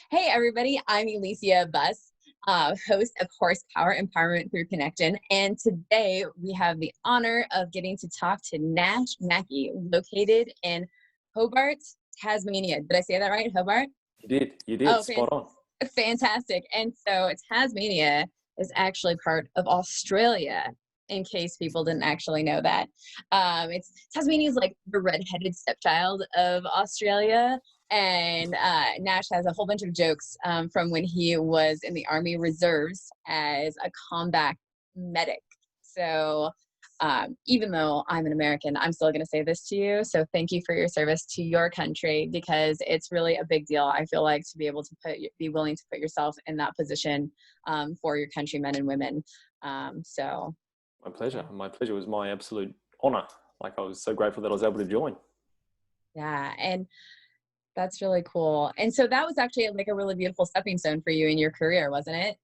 Hey, everybody. I'm Elysia Buss, host of Horsepower Empowerment Through Connection. And today we have the honor of getting to talk to Nash Mackey, located in Hobart, Tasmania. Did I say that right? Hobart? You did. Oh, Spot on. fantastic. And so Tasmania is actually part of Australia, in case people didn't actually know that. Tasmania is like the redheaded stepchild of Australia. And Nash has a whole bunch of jokes from when he was in the Army Reserves as a combat medic. So even though I'm an American, I'm still going to say this to you. So thank you for your service to your country, because it's really a big deal. I feel like to be able to be willing to put yourself in that position for your countrymen and women. So My pleasure. My pleasure. It was my absolute honor. Like, I was so grateful that I was able to join. yeah, and that's really cool. And so that was actually like a really beautiful stepping stone for you in your career, wasn't it?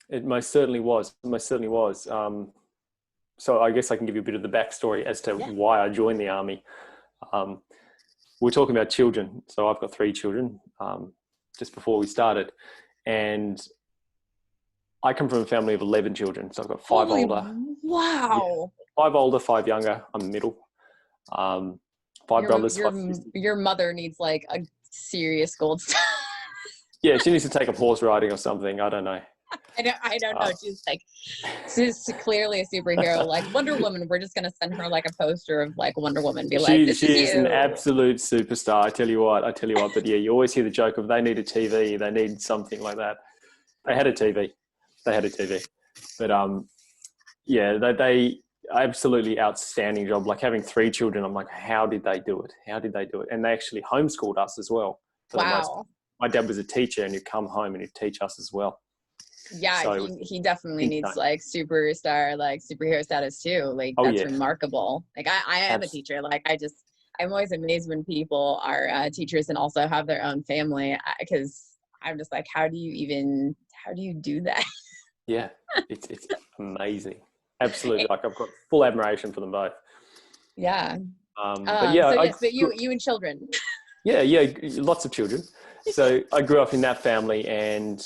It most certainly was. It most certainly was. So I guess I can give you a bit of the backstory as to why I joined the Army. We're talking about children. So I've got 3 children, just before we started. And I come from a family of 11 children. So I've got 5 older. Wow. Yeah, 5 older, 5 younger. I'm the middle. 5 brothers, 5 sisters. Your mother needs like a serious gold star. Yeah, she needs to take up horse riding or something. I don't know. I don't know. She's clearly a superhero, like Wonder Woman. We're just gonna send her like a poster of like Wonder Woman. Be like, this she is is an absolute superstar. I tell you what. But yeah, you always hear the joke of they need a TV. They need something like that. They had a TV. But yeah, they absolutely outstanding job. Like, having 3 children, I'm like, how did they do it? And they actually homeschooled us as well. Wow. My dad was a teacher, and he'd come home and he'd teach us as well. Yeah, so he definitely needs like superstar, like superhero status too. Like, that's remarkable. Like I am a teacher. Like, I'm always amazed when people are teachers and also have their own family, because I'm just like, how do you do that? Yeah, it's amazing. Absolutely. Like, I've got full admiration for them both. Yeah. But yeah, but you and children. Yeah, lots of children. So I grew up in that family, and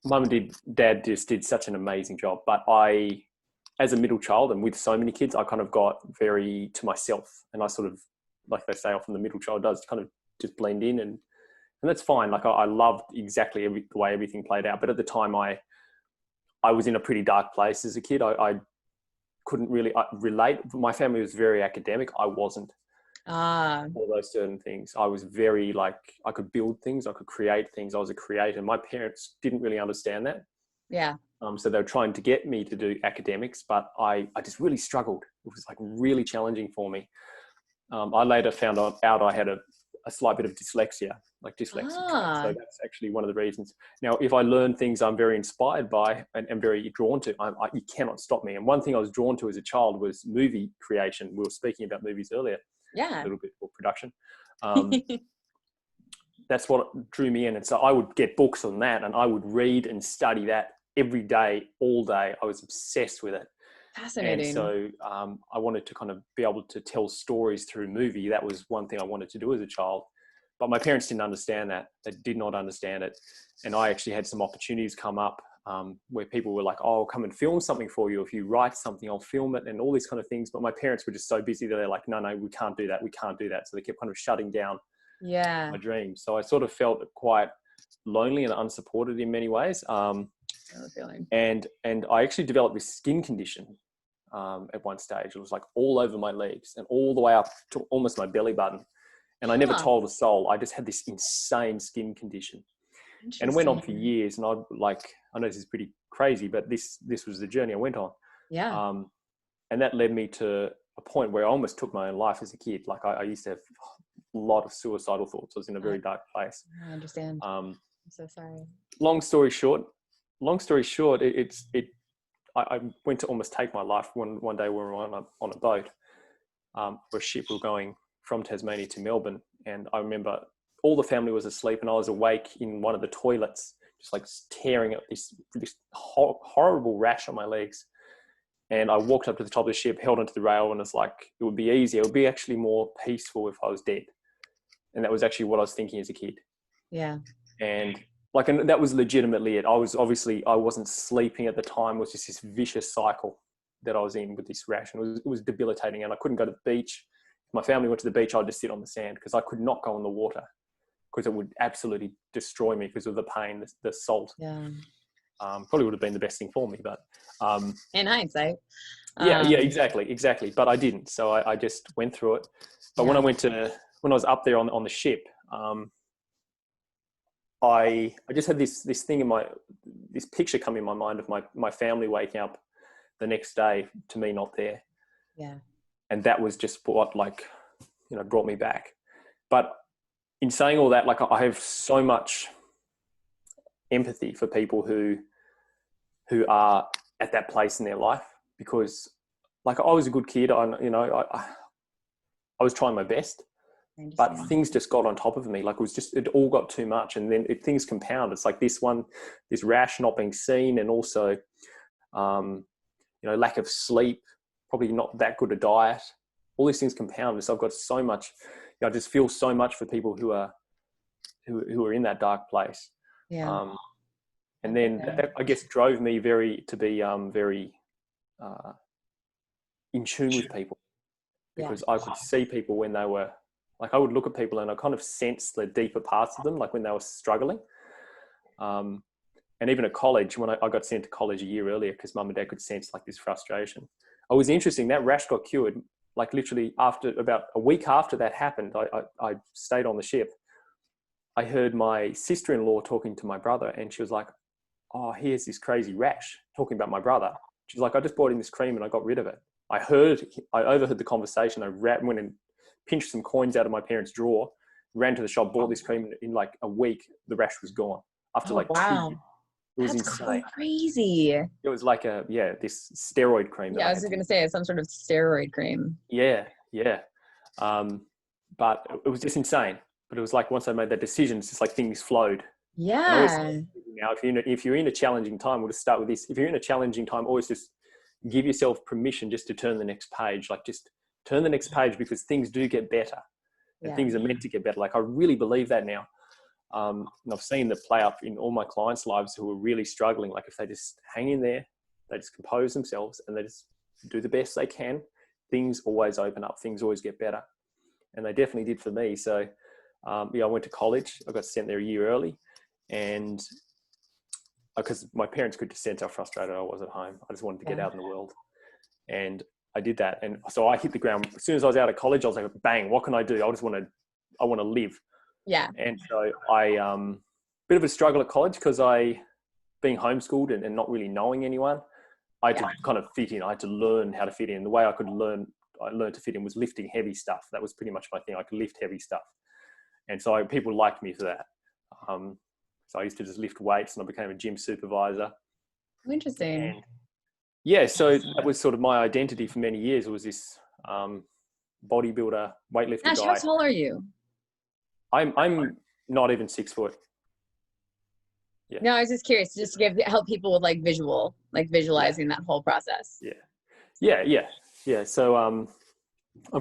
Mum and Dad just did such an amazing job. But I, as a middle child and with so many kids, I kind of got very to myself, and I sort of, like they say often, the middle child does kind of just blend in, and that's fine. Like, I loved exactly the way everything played out. But at the time, I was in a pretty dark place as a kid. I couldn't really relate. My family was very academic. I wasn't. All those certain things. I was very, like, I could build things. I could create things. I was a creator. My parents didn't really understand that. Yeah. So they were trying to get me to do academics, but I just really struggled. It was like really challenging for me. I later found out I had a slight bit of dyslexia, like dyslexic. So that's actually one of the reasons. Now, if I learn things I'm very inspired by and very drawn to, you cannot stop me. And one thing I was drawn to as a child was movie creation. We were speaking about movies earlier. Yeah. A little bit for production. That's what drew me in. And so I would get books on that, and I would read and study that every day, all day. I was obsessed with it. Fascinating. And so I wanted to kind of be able to tell stories through movie. That was one thing I wanted to do as a child. But my parents didn't understand that. They did not understand it. And I actually had some opportunities come up where people were like, oh, I'll come and film something for you. If you write something, I'll film it, and all these kind of things. But my parents were just so busy that they're like, no, we can't do that. We can't do that. So they kept kind of shutting down my dreams. So I sort of felt quite lonely and unsupported in many ways. And I actually developed this skin condition at one stage. It was like all over my legs and all the way up to almost my belly button. And I never told a soul. I just had this insane skin condition. And it went on for years. And I know this is pretty crazy, but this was the journey I went on. Yeah. And that led me to a point where I almost took my own life as a kid. Like, I used to have a lot of suicidal thoughts. I was in a very dark place. I understand. I'm so sorry. Long story short, I went to almost take my life one day when we were on a boat for a ship. We were going from Tasmania to Melbourne. And I remember all the family was asleep, and I was awake in one of the toilets, just like tearing at this horrible rash on my legs. And I walked up to the top of the ship, held onto the rail, and it's like, it would be easier. It would be actually more peaceful if I was dead. And that was actually what I was thinking as a kid. Yeah. And like, and that was legitimately it. I wasn't sleeping at the time. It was just this vicious cycle that I was in with this rash. And it was debilitating, and I couldn't go to the beach. If my family went to the beach, I'd just sit on the sand because I could not go in the water because it would absolutely destroy me because of the pain, the salt. Yeah. Probably would have been the best thing for me, but in hindsight. yeah, exactly. But I didn't, so I just went through it. But when I was up there on the ship, I just had this thing this picture come in my mind of my family waking up the next day to me not there. Yeah. And that was just what brought me back. But in saying all that, like, I have so much empathy for people who are at that place in their life, because like, I was a good kid. I was trying my best, but things just got on top of me. Like, it all got too much. And then things compound. It's like this rash not being seen, and also, lack of sleep, probably not that good a diet. All these things compound. So I've got so much, I just feel so much for people who are in that dark place. Yeah. And then that, I guess, drove me to be very in tune with people, because I could see people when they were, like, I would look at people and I kind of sense the deeper parts of them, like when they were struggling. And even at college, when I got sent to college a year earlier, because mum and dad could sense like this frustration. It was interesting, that rash got cured, like literally about a week after that happened. I stayed on the ship. I heard my sister-in-law talking to my brother, and she was like, "Oh, here's this crazy rash," talking about my brother. She's like, "I just bought him this cream and I got rid of it." I overheard the conversation. I went and pinched some coins out of my parents' drawer, ran to the shop, bought this cream. In like a week, the rash was gone. After 2 years. It was insane. Crazy. It was like this steroid cream. Yeah, I was going to say, it's some sort of steroid cream. Yeah. But it was just insane. But it was like, once I made that decision, it's just like things flowed. Yeah. Now, if you're in a challenging time, we'll just start with this. If you're in a challenging time, always just give yourself permission just to turn the next page. Like, just turn the next page, because things do get better, and things are meant to get better. Like, I really believe that now. And I've seen that play up in all my clients' lives who are really struggling. Like, if they just hang in there, they just compose themselves, and they just do the best they can, things always open up. Things always get better. And they definitely did for me. So, I went to college. I got sent there a year early, and because my parents could just sense how frustrated I was at home. I just wanted to get out in the world, and I did that. And so I hit the ground as soon as I was out of college. I was like, bang, what can I do? I want to live. Yeah. And so I, bit of a struggle at college, because being homeschooled and not really knowing anyone, I had to kind of fit in. I had to learn how to fit in. The way I learned to fit in was lifting heavy stuff. That was pretty much my thing. I could lift heavy stuff. And so people liked me for that. So I used to just lift weights, and I became a gym supervisor. Interesting. And so that was sort of my identity for many years. It was this bodybuilder, weightlifter Nash, guy. how tall are you? I'm not even 6 foot. Yeah. No, I was just curious, just to help people with visualizing that whole process. Yeah. So I'm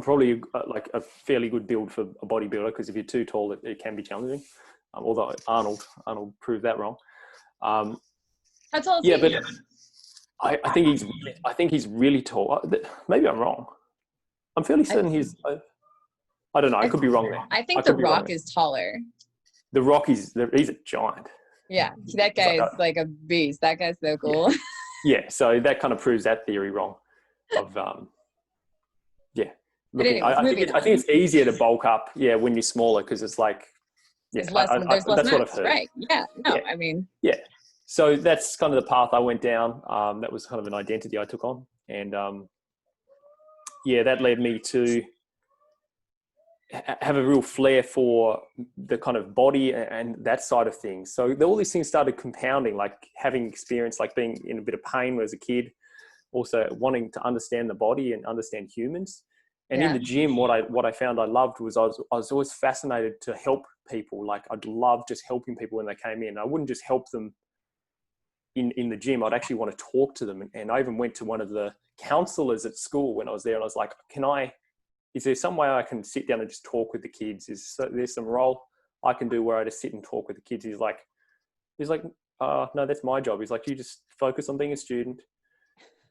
probably like a fairly good build for a bodybuilder, because if you're too tall, it can be challenging. Although Arnold proved that wrong. How tall is he? But I think he's really tall. Maybe I'm wrong. I'm fairly certain he's. I don't know. I could be wrong there. I think The Rock is taller. The Rock he's a giant. Yeah, that guy is like a beast. That guy's so cool. Yeah. So that kind of proves that theory wrong. Of Looking, I think it's easier to bulk up. Yeah, when you're smaller, because it's like. Yeah, there's less that's mass, what I've heard. Right. Yeah. No, I mean. Yeah. So that's kind of the path I went down. That was kind of an identity I took on. And that led me to have a real flair for the kind of body and that side of things. So all these things started compounding, like having experience, like being in a bit of pain as a kid, also wanting to understand the body and understand humans. And in the gym, what I found I loved was I was always fascinated to help people. Like, I'd love just helping people when they came in. I wouldn't just help them in the gym. I'd actually want to talk to them. And I even went to one of the counselors at school when I was there, and I was like, is there some way I can sit down and just talk with the kids? Is there some role I can do where I just sit and talk with the kids. He's like, no, that's my job. He's like, you just focus on being a student.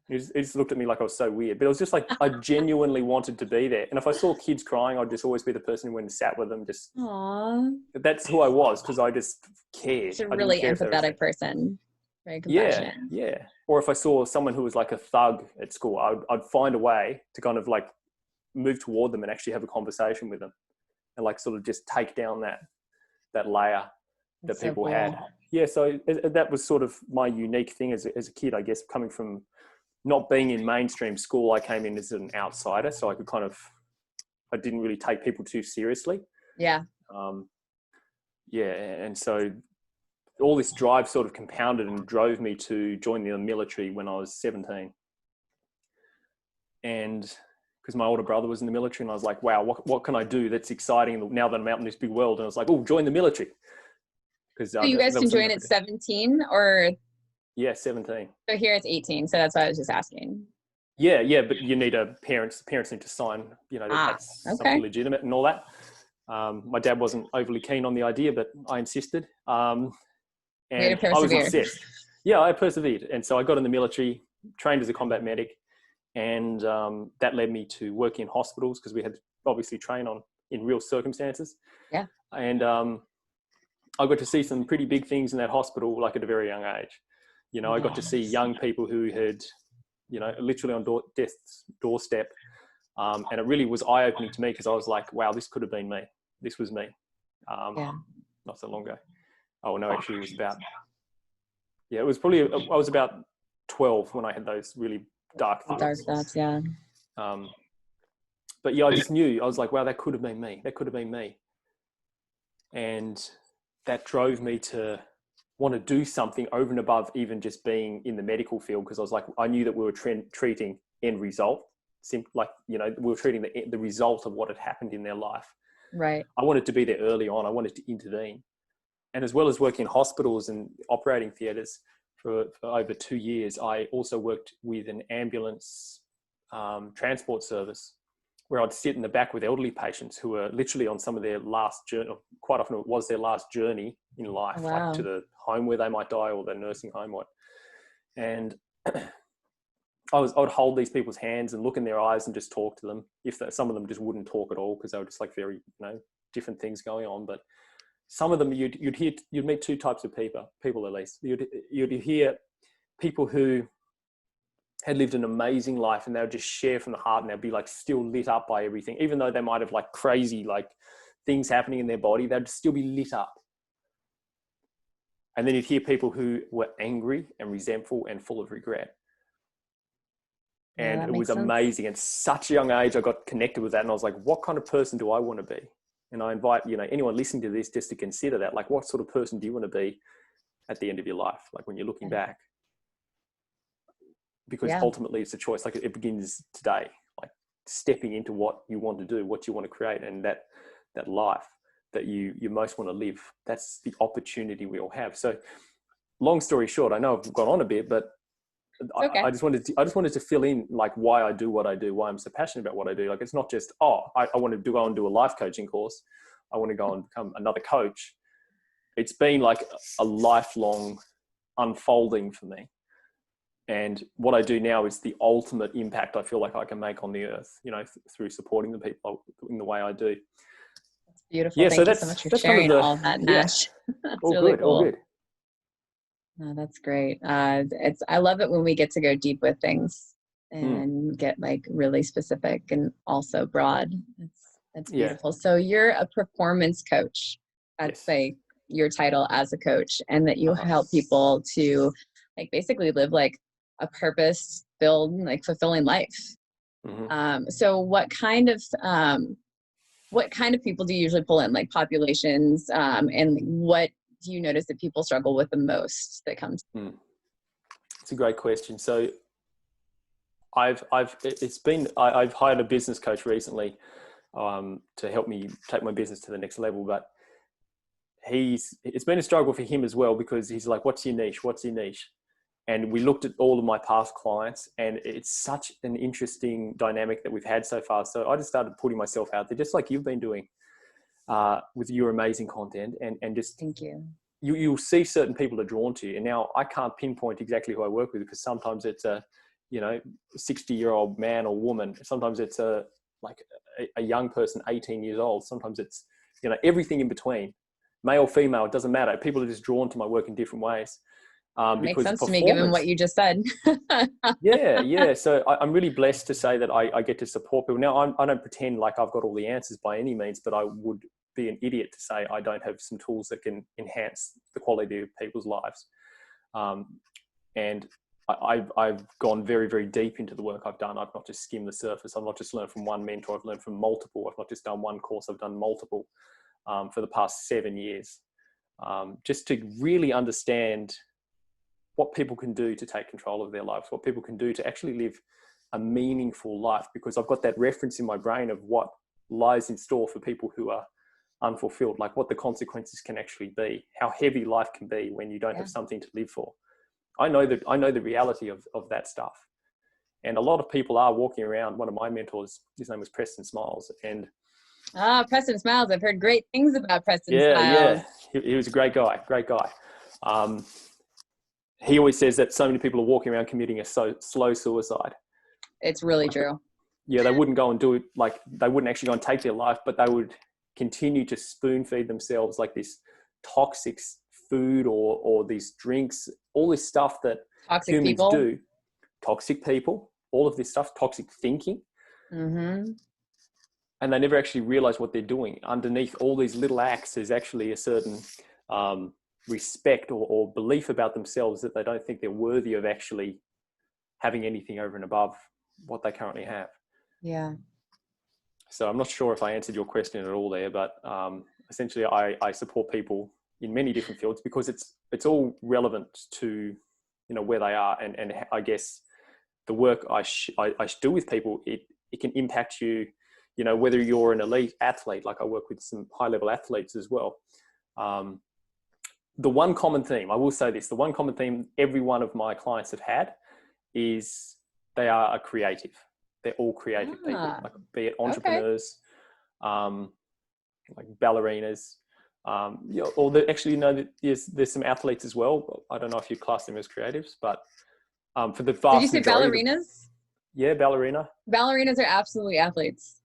He just looked at me like I was so weird, but it was just like, I genuinely wanted to be there. And if I saw kids crying, I'd just always be the person who went and sat with them. Aww. That's who I was, because I just cared. It's a really empathetic person. Very compassionate. Yeah. Or if I saw someone who was like a thug at school, I'd find a way to kind of like move toward them and actually have a conversation with them, and like sort of just take down that layer that people had. Yeah. So that was sort of my unique thing as a kid, I guess, coming from not being in mainstream school. I came in as an outsider, so I didn't really take people too seriously. Yeah. And so all this drive sort of compounded and drove me to join the military when I was 17. And because my older brother was in the military, and I was like, wow, what can I do that's exciting now that I'm out in this big world? And I was like, oh, join the military. So you guys can join at 17 or? Yeah, 17. So here it's 18. So that's why I was just asking. Yeah, but you need parents need to sign, that's something legitimate and all that. My dad wasn't overly keen on the idea, but I insisted. And I was obsessed. Yeah, I persevered. And so I got in the military, trained as a combat medic, and that led me to work in hospitals, because we had to obviously train in real circumstances. Yeah. And I got to see some pretty big things in that hospital, like at a very young age. I got to see young people who had, literally on death's doorstep. And it really was eye-opening to me, because I was like, wow, this could have been me. This was me. Not so long ago. Oh, no, actually it was probably, I was about 12 when I had those really dark thoughts. Dark thoughts, yeah. But yeah, I just knew, I was like, wow, that could have been me. That could have been me. And that drove me to want to do something over and above even just being in the medical field, because I was like, I knew that we were treating end result, we were treating the result of what had happened in their life. Right. I wanted to be there early on. I wanted to intervene. And as well as working in hospitals and operating theatres for over 2 years, I also worked with an ambulance transport service, where I'd sit in the back with elderly patients who were literally on some of their last journey. Quite often it was their last journey in life, like to the home where they might die, or the nursing home. And I would hold these people's hands and look in their eyes and just talk to them. Some of them just wouldn't talk at all, because they were just like very, different things going on. But some of them you'd meet two types of people at least. You'd hear people who had lived an amazing life, and they would just share from the heart, and they'd be like still lit up by everything, even though they might have like crazy like things happening in their body, they'd still be lit up. And then you'd hear people who were angry and resentful and full of regret. And it was amazing. At such a young age, I got connected with that, and I was like, what kind of person do I want to be? And I invite, anyone listening to this just to consider that, like, what sort of person do you want to be at the end of your life? Like when you're looking back, because ultimately it's a choice. Like it begins today, like stepping into what you want to do, what you want to create, and that life that you most want to live. That's the opportunity we all have. So long story short, I know I've gone on a bit, but I just wanted to fill in like why I do what I do, why I'm so passionate about what I do. Like, it's not just, I want to go and do a life coaching course. I want to go and become another coach. It's been like a lifelong unfolding for me. And what I do now is the ultimate impact I feel like I can make on the earth, through supporting the people in the way I do. That's beautiful. Thank you so much for sharing all that, Nash. That's all really good, cool. All good. Oh, that's great. I love it when we get to go deep with things and get like really specific and also broad. That's beautiful. Yeah. So you're a performance coach. That's like your title as a coach, and that you help people to like basically live like a purpose-filled, like fulfilling life. Mm-hmm. So what kind of people do you usually pull in, like populations, and what do you notice that people struggle with the most that comes? It's a great question. So I've hired a business coach recently to help me take my business to the next level, but it's been a struggle for him as well, because he's like, what's your niche? What's your niche? And we looked at all of my past clients, and it's such an interesting dynamic that we've had so far. So I just started putting myself out there, just like you've been doing. with your amazing content, and just Thank you. You'll see certain people are drawn to you. And now I can't pinpoint exactly who I work with, because sometimes it's a, 60-year-old man or woman. Sometimes it's a young person, 18 years old. Sometimes it's, everything in between, male, female, it doesn't matter. People are just drawn to my work in different ways. Makes sense to me, given what you just said. Yeah. So I'm really blessed to say that I get to support people. Now, I don't pretend like I've got all the answers by any means, but I would be an idiot to say I don't have some tools that can enhance the quality of people's lives. And I've gone very, very deep into the work I've done. I've not just skimmed the surface. I've not just learned from one mentor. I've learned from multiple. I've not just done one course. I've done multiple for the past 7 years, just to really understand what people can do to take control of their lives, what people can do to actually live a meaningful life, because I've got that reference in my brain of what lies in store for people who are unfulfilled, like what the consequences can actually be, how heavy life can be when you don't have something to live for. I know the reality of that stuff. And a lot of people are walking around. One of my mentors, his name was Preston Smiles. And Preston Smiles. I've heard great things about Preston Smiles. Yeah. He was a great guy. He always says that so many people are walking around committing a slow suicide. It's really true. Yeah, they wouldn't go and do it. Like, they wouldn't actually go and take their life, but they would continue to spoon feed themselves like this toxic food or these drinks, all this stuff that toxic humans people do. Toxic people, all of this stuff, toxic thinking. Mm-hmm. And they never actually realize what they're doing. Underneath all these little acts is actually a certain respect or belief about themselves that they don't think they're worthy of actually having anything over and above what they currently have. Yeah. So I'm not sure if I answered your question at all there, but essentially I support people in many different fields, because it's all relevant to, where they are. And I guess the work I do with people, it can impact you, whether you're an elite athlete, like I work with some high level athletes as well. The one common theme, I will say this, the one common theme every one of my clients have had is they are a creative. They're all creative people, like, be it entrepreneurs, like ballerinas, or there's some athletes as well. I don't know if you class them as creatives, but for the vast Did you say majority, ballerinas? Yeah, ballerina. Ballerinas are absolutely athletes.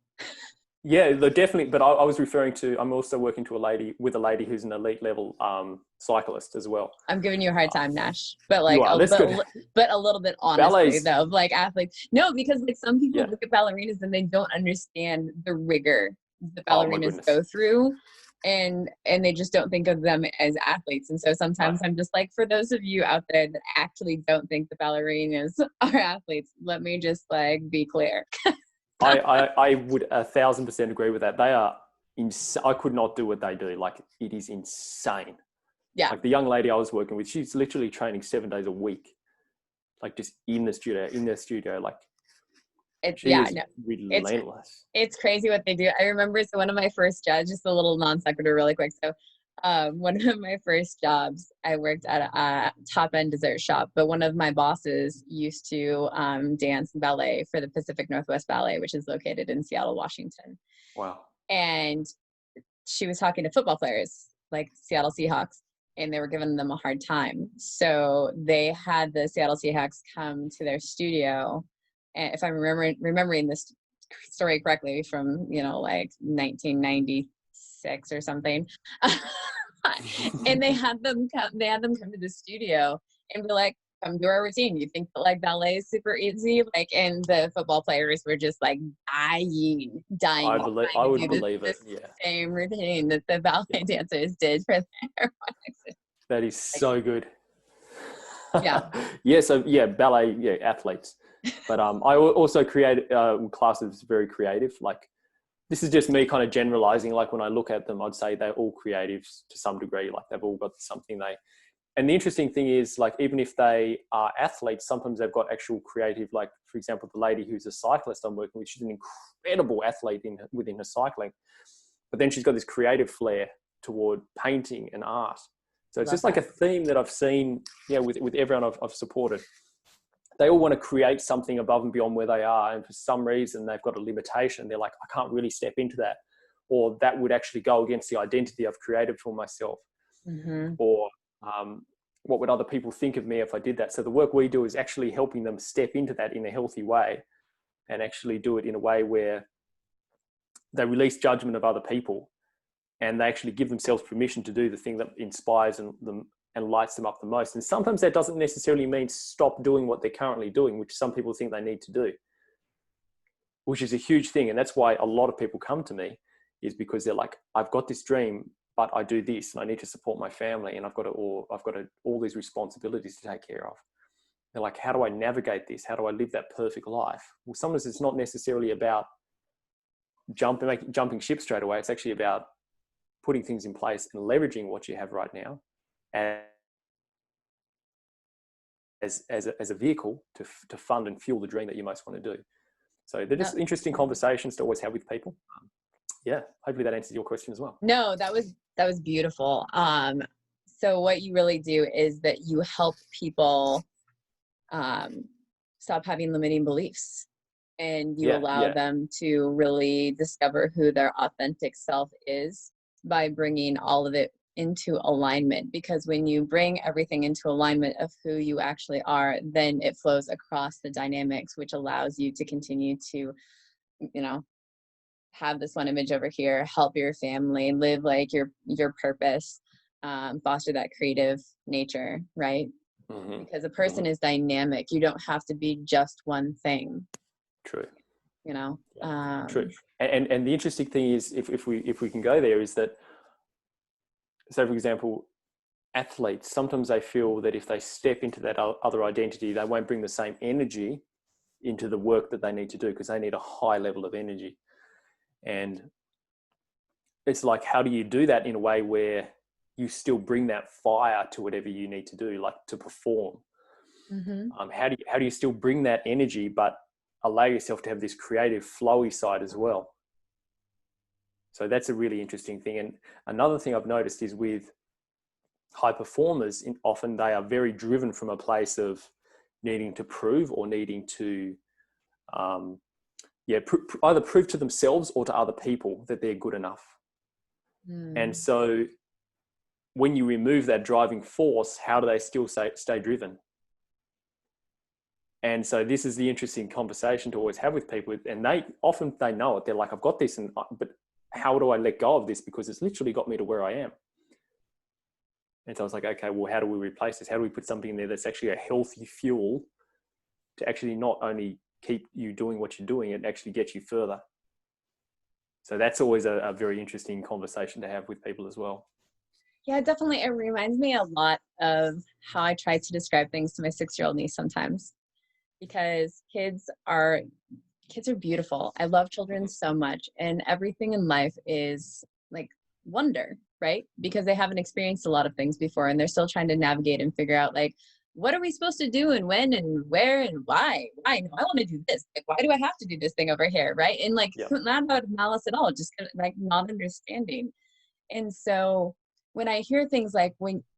Yeah, they're definitely. But I was referring to. I'm also working with a lady who's an elite level cyclist as well. I'm giving you a hard time, Nash, but like, but a little bit honestly, Ballets, though, like athletes. No, because like some people look at ballerinas and they don't understand the rigor the ballerinas go through, and they just don't think of them as athletes. And so sometimes I'm just like, for those of you out there that actually don't think the ballerinas are athletes, let me just like be clear. I would 1,000% agree with that. They are I could not do what they do. Like, it is insane. Yeah. Like the young lady I was working with, she's literally training 7 days a week, like just in the studio. Like, it's relentless. It's crazy what they do. I remember, so one of my first jobs, just a little non sequitur really quick. So one of my first jobs, I worked at a top end dessert shop, but one of my bosses used to dance ballet for the Pacific Northwest Ballet, which is located in Seattle, Washington. Wow. And she was talking to football players like Seattle Seahawks, and they were giving them a hard time. So they had the Seattle Seahawks come to their studio. And if I'm remembering this story correctly, from, like 1996 or something, and they had them come to the studio and be like, come do our routine. You think that like ballet is super easy? Like, and the football players were just like dying. I would believe it. Yeah. Same routine that the ballet dancers did for their That is so good. Yeah. Yeah. So ballet, athletes. But I also create classes very creative. Like, this is just me kind of generalizing. Like, when I look at them, I'd say they're all creatives to some degree. Like, they've all got something and the interesting thing is, like, even if they are athletes, sometimes they've got actual creative, like, for example, the lady who's a cyclist I'm working with, she's an incredible athlete within her cycling, but then she's got this creative flair toward painting and art. So it's just like a theme that I've seen, with everyone I've supported. They all want to create something above and beyond where they are. And for some reason, they've got a limitation. They're like, I can't really step into that. or that would actually go against the identity I've created for myself, or what would other people think of me if I did that? So the work we do is actually helping them step into that in a healthy way, and actually do it in a way where they release judgment of other people, and they actually give themselves permission to do the thing that inspires them and lights them up the most. And sometimes that doesn't necessarily mean stop doing what they're currently doing, which some people think they need to do, which is a huge thing. And that's why a lot of people come to me, is because they're like, I've got this dream, but I do this and I need to support my family, and I've got all these responsibilities to take care of. They're like, how do I navigate this? How do I live that perfect life? Well, sometimes it's not necessarily about jumping ship straight away. It's actually about putting things in place and leveraging what you have right now as a vehicle to fund and fuel the dream that you most want to do. So they're just interesting conversations to always have with people. Yeah, hopefully that answers your question as well. No, that was beautiful. So what you really do is that you help people stop having limiting beliefs, and you allow them to really discover who their authentic self is by bringing all of it into alignment. Because when you bring everything into alignment of who you actually are, then it flows across the dynamics, which allows you to continue to, have this one image over here, help your family, live like your purpose, foster that creative nature, right? Because a person is dynamic. You don't have to be just one thing. True. True. And the interesting thing is, if we can go there, is that, so for example, athletes, sometimes they feel that if they step into that other identity, they won't bring the same energy into the work that they need to do, because they need a high level of energy. And it's like, how do you do that in a way where you still bring that fire to whatever you need to do, like to perform? How do you still bring that energy, but allow yourself to have this creative, flowy side as well? So that's a really interesting thing. And another thing I've noticed is with high performers, often they are very driven from a place of needing to prove, or needing to either prove to themselves or to other people that they're good enough. And so when you remove that driving force, how do they still stay driven? And so this is the interesting conversation to always have with people. And they know it. They're like, I've got this, but how do I let go of this? Because it's literally got me to where I am. And so I was like, okay, well, how do we replace this? How do we put something in there that's actually a healthy fuel to actually not only keep you doing what you're doing, it actually gets you further? So that's always a very interesting conversation to have with people as well. Yeah, definitely. It reminds me a lot of how I try to describe things to my 6-year-old niece sometimes, because kids are beautiful. I love children so much, and everything in life is like wonder, right? Because they haven't experienced a lot of things before, and they're still trying to navigate and figure out, like, what are we supposed to do, and when and where and why? No, I want to do this. Like, why do I have to do this thing over here, right? And like, not about malice at all, just like not understanding. And so when I hear things like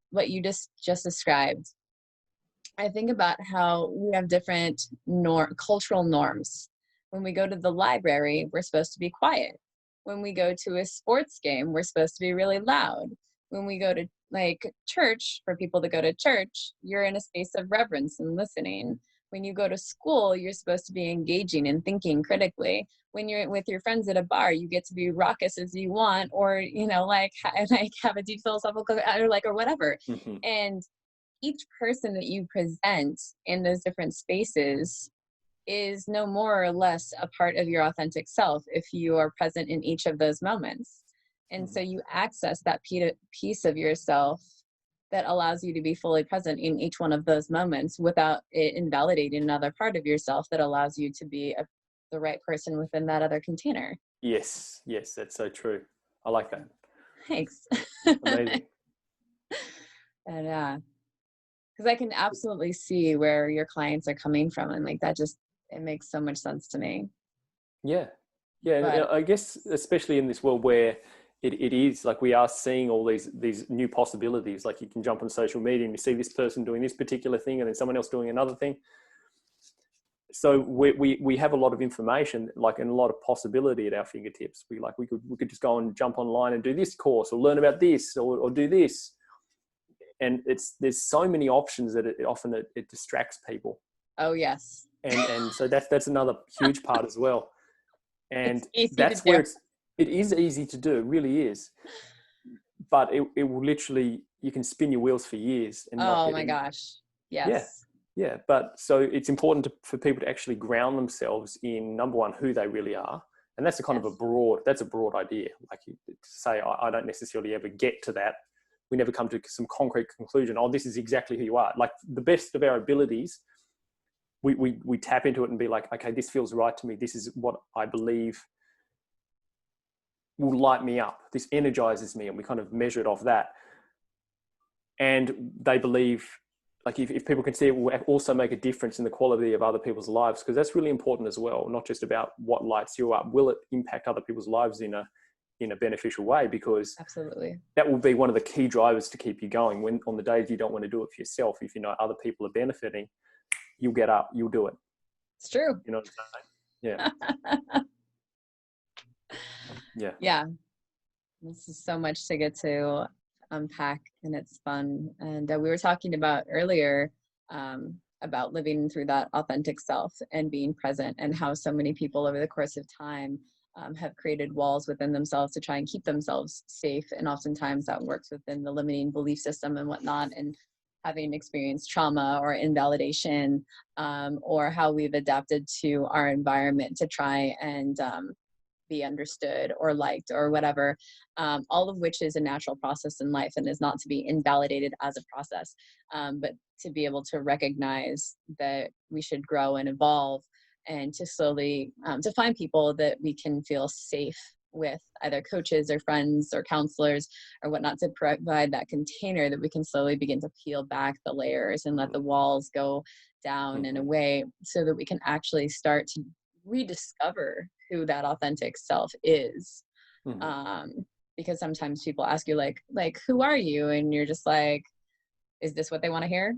what you just described, I think about how we have different cultural norms. When we go to the library, we're supposed to be quiet. When we go to a sports game, we're supposed to be really loud. When we go to like church, for people that go to church, you're in a space of reverence and listening. When you go to school, you're supposed to be engaging and thinking critically. When you're with your friends at a bar, you get to be raucous as you want, or, have a deep philosophical, or whatever. And each person that you present in those different spaces is no more or less a part of your authentic self if you are present in each of those moments. And so you access that piece of yourself that allows you to be fully present in each one of those moments without it invalidating another part of yourself that allows you to be the right person within that other container. Yes, that's so true. I like that. Thanks. Amazing. And because I can absolutely see where your clients are coming from, and like that it makes so much sense to me. Yeah. But I guess especially in this world where it is like we are seeing all these new possibilities. Like you can jump on social media and you see this person doing this particular thing, and then someone else doing another thing. So we have a lot of information, like, and a lot of possibility at our fingertips. We could just go and jump online and do this course, or learn about this, or do this. And there's so many options that it often distracts people. Oh yes. And so that's another huge part as well. And that's where it is easy to do, it really is. But it will literally, you can spin your wheels for years and not oh get my in. gosh. Yes. Yeah. But so it's important for people to actually ground themselves in, number one, who they really are. And that's a kind of a broad idea. Like, to say, I don't necessarily ever get to that. We never come to some concrete conclusion. Oh, this is exactly who you are. Like, the best of our abilities, we tap into it and be like, okay, this feels right to me. This is what I believe will light me up. This energizes me. And we kind of measure it off that. And they believe, like, if people can see it, will also make a difference in the quality of other people's lives, because that's really important as well. Not just about what lights you up. Will it impact other people's lives in a beneficial way? Because absolutely, that will be one of the key drivers to keep you going. When on the days you don't want to do it for yourself, if you know other people are benefiting, you'll get up, you'll do it. It's true. You know what I'm saying? Yeah. Yeah. This is so much to get to unpack, and it's fun. And we were talking about earlier about living through that authentic self and being present, and how so many people over the course of time have created walls within themselves to try and keep themselves safe. And oftentimes that works within the limiting belief system and whatnot, and having experienced trauma or invalidation, or how we've adapted to our environment to try and be understood or liked or whatever, all of which is a natural process in life and is not to be invalidated as a process, but to be able to recognize that we should grow and evolve, and to slowly to find people that we can feel safe with, either coaches or friends or counselors or whatnot, to provide that container that we can slowly begin to peel back the layers and let the walls go down in a way, so that we can actually start to rediscover who that authentic self is. Because sometimes people ask you like who are you, and you're just like, is this what they want to hear?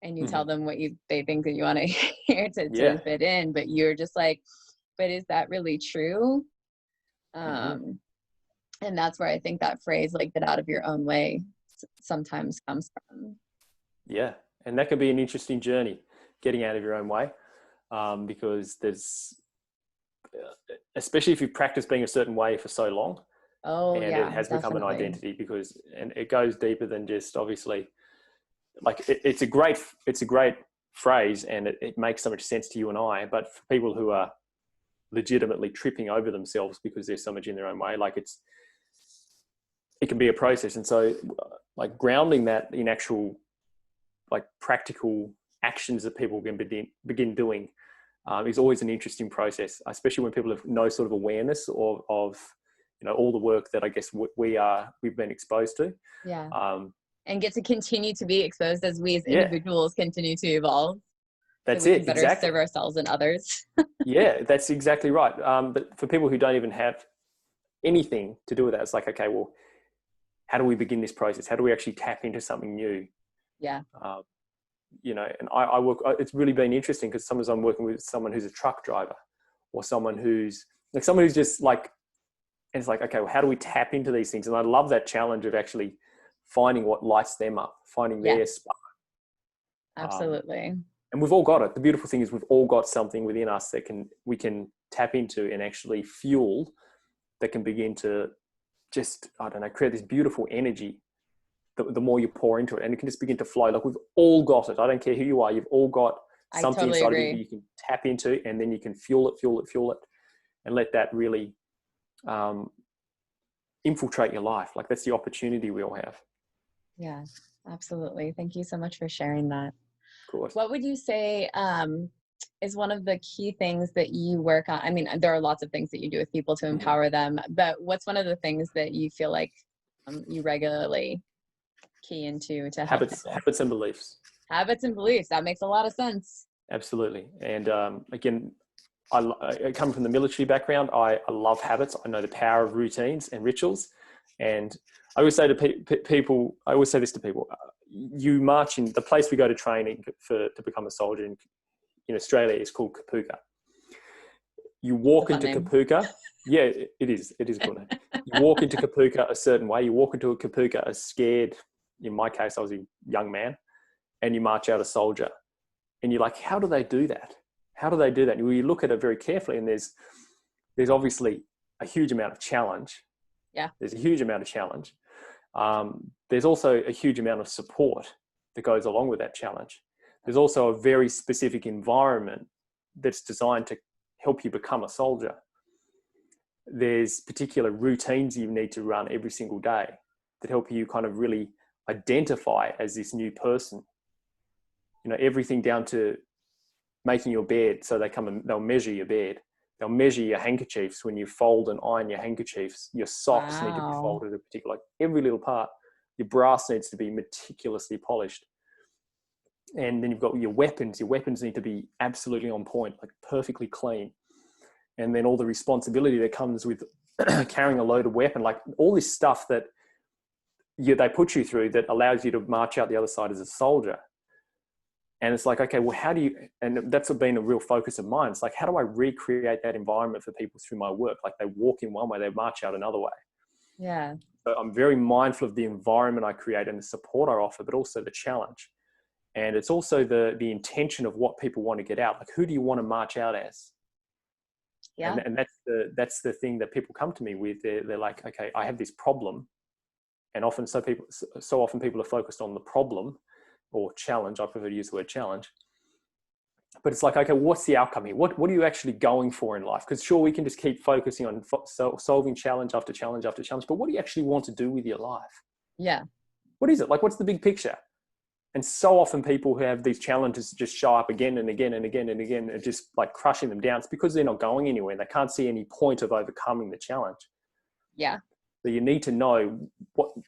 And you tell them what they think that you want to hear to fit in, but you're just like, but is that really true? And that's where I think that phrase, like, get out of your own way, sometimes comes from. Yeah. And that can be an interesting journey, getting out of your own way, because there's, especially if you've practiced being a certain way for so long, it has become an identity, and it goes deeper than just, obviously, like, it's a great phrase, and it makes so much sense to you and I, but for people who are legitimately tripping over themselves because there's so much in their own way, like, it can be a process. And so, like, grounding that in actual, like, practical actions that people can begin doing is always an interesting process, especially when people have no sort of awareness of all the work that I guess we've been exposed to. And get to continue to be exposed as we as individuals continue to evolve. That's so we it. can better Exactly. serve ourselves and others. Yeah, that's exactly right. But for people who don't even have anything to do with that, it's like, okay, well, how do we begin this process? How do we actually tap into something new? Yeah. And I work, it's really been interesting, because sometimes I'm working with someone who's a truck driver, or someone who's just like, and it's like, okay, well, how do we tap into these things? And I love that challenge of actually finding what lights them up, finding their spark. Absolutely. And we've all got it. The beautiful thing is we've all got something within us that we can tap into and actually fuel, that can begin to just, I don't know, create this beautiful energy. The more you pour into it, and it can just begin to flow. Like, we've all got it. I don't care who you are. You've all got something inside of you that you can tap into, and then you can fuel it, and let that really infiltrate your life. Like, that's the opportunity we all have. Yeah, absolutely. Thank you so much for sharing that. Of course. What would you say is one of the key things that you work on? I mean, there are lots of things that you do with people to empower them, but what's one of the things that you feel like you regularly key into to help people? Habits and beliefs. Habits and beliefs. That makes a lot of sense. Absolutely. And again, I come from the military background. I love habits. I know the power of routines and rituals. And I always say to people, you march in the place we go to training to become a soldier. And in Australia is called Kapuka. You walk into Kapuka. Yeah, it is a cool name. You walk into Kapuka a certain way. You walk into a Kapuka a scared, in my case, I was a young man, and you march out a soldier. And you're like, how do they do that? How do they do that? And you look at it very carefully, and there's obviously a huge amount of challenge. Yeah. There's a huge amount of challenge. There's also a huge amount of support that goes along with that challenge. There's also a very specific environment that's designed to help you become a soldier. There's particular routines you need to run every single day that help you kind of really identify as this new person. You know, everything down to making your bed. So they'll measure your bed. They'll measure your handkerchiefs when you fold and iron your handkerchiefs. Your socks need to be folded a particular, like every little part. Your brass needs to be meticulously polished. And then you've got your weapons. Your weapons need to be absolutely on point, like perfectly clean. And then all the responsibility that comes with carrying a loaded weapon, like all this stuff that they put you through that allows you to march out the other side as a soldier. And it's like, okay, well, how do you, and that's been a real focus of mine. It's like, how do I recreate that environment for people through my work? Like they walk in one way, they march out another way. Yeah. So I'm very mindful of the environment I create and the support I offer, but also the challenge. And it's also the intention of what people want to get out. Like, who do you want to march out as? Yeah. And that's the thing that people come to me with. They're like, okay, I have this problem. And often, so often people are focused on the problem or challenge. I prefer to use the word challenge. But it's like, okay, what's the outcome here? What are you actually going for in life? Because sure, we can just keep focusing on solving challenge after challenge after challenge. But what do you actually want to do with your life? Yeah. What is it? Like, what's the big picture? And so often people who have these challenges just show up again and again and again and again and just like crushing them down. It's because they're not going anywhere. They can't see any point of overcoming the challenge. Yeah. So you need to know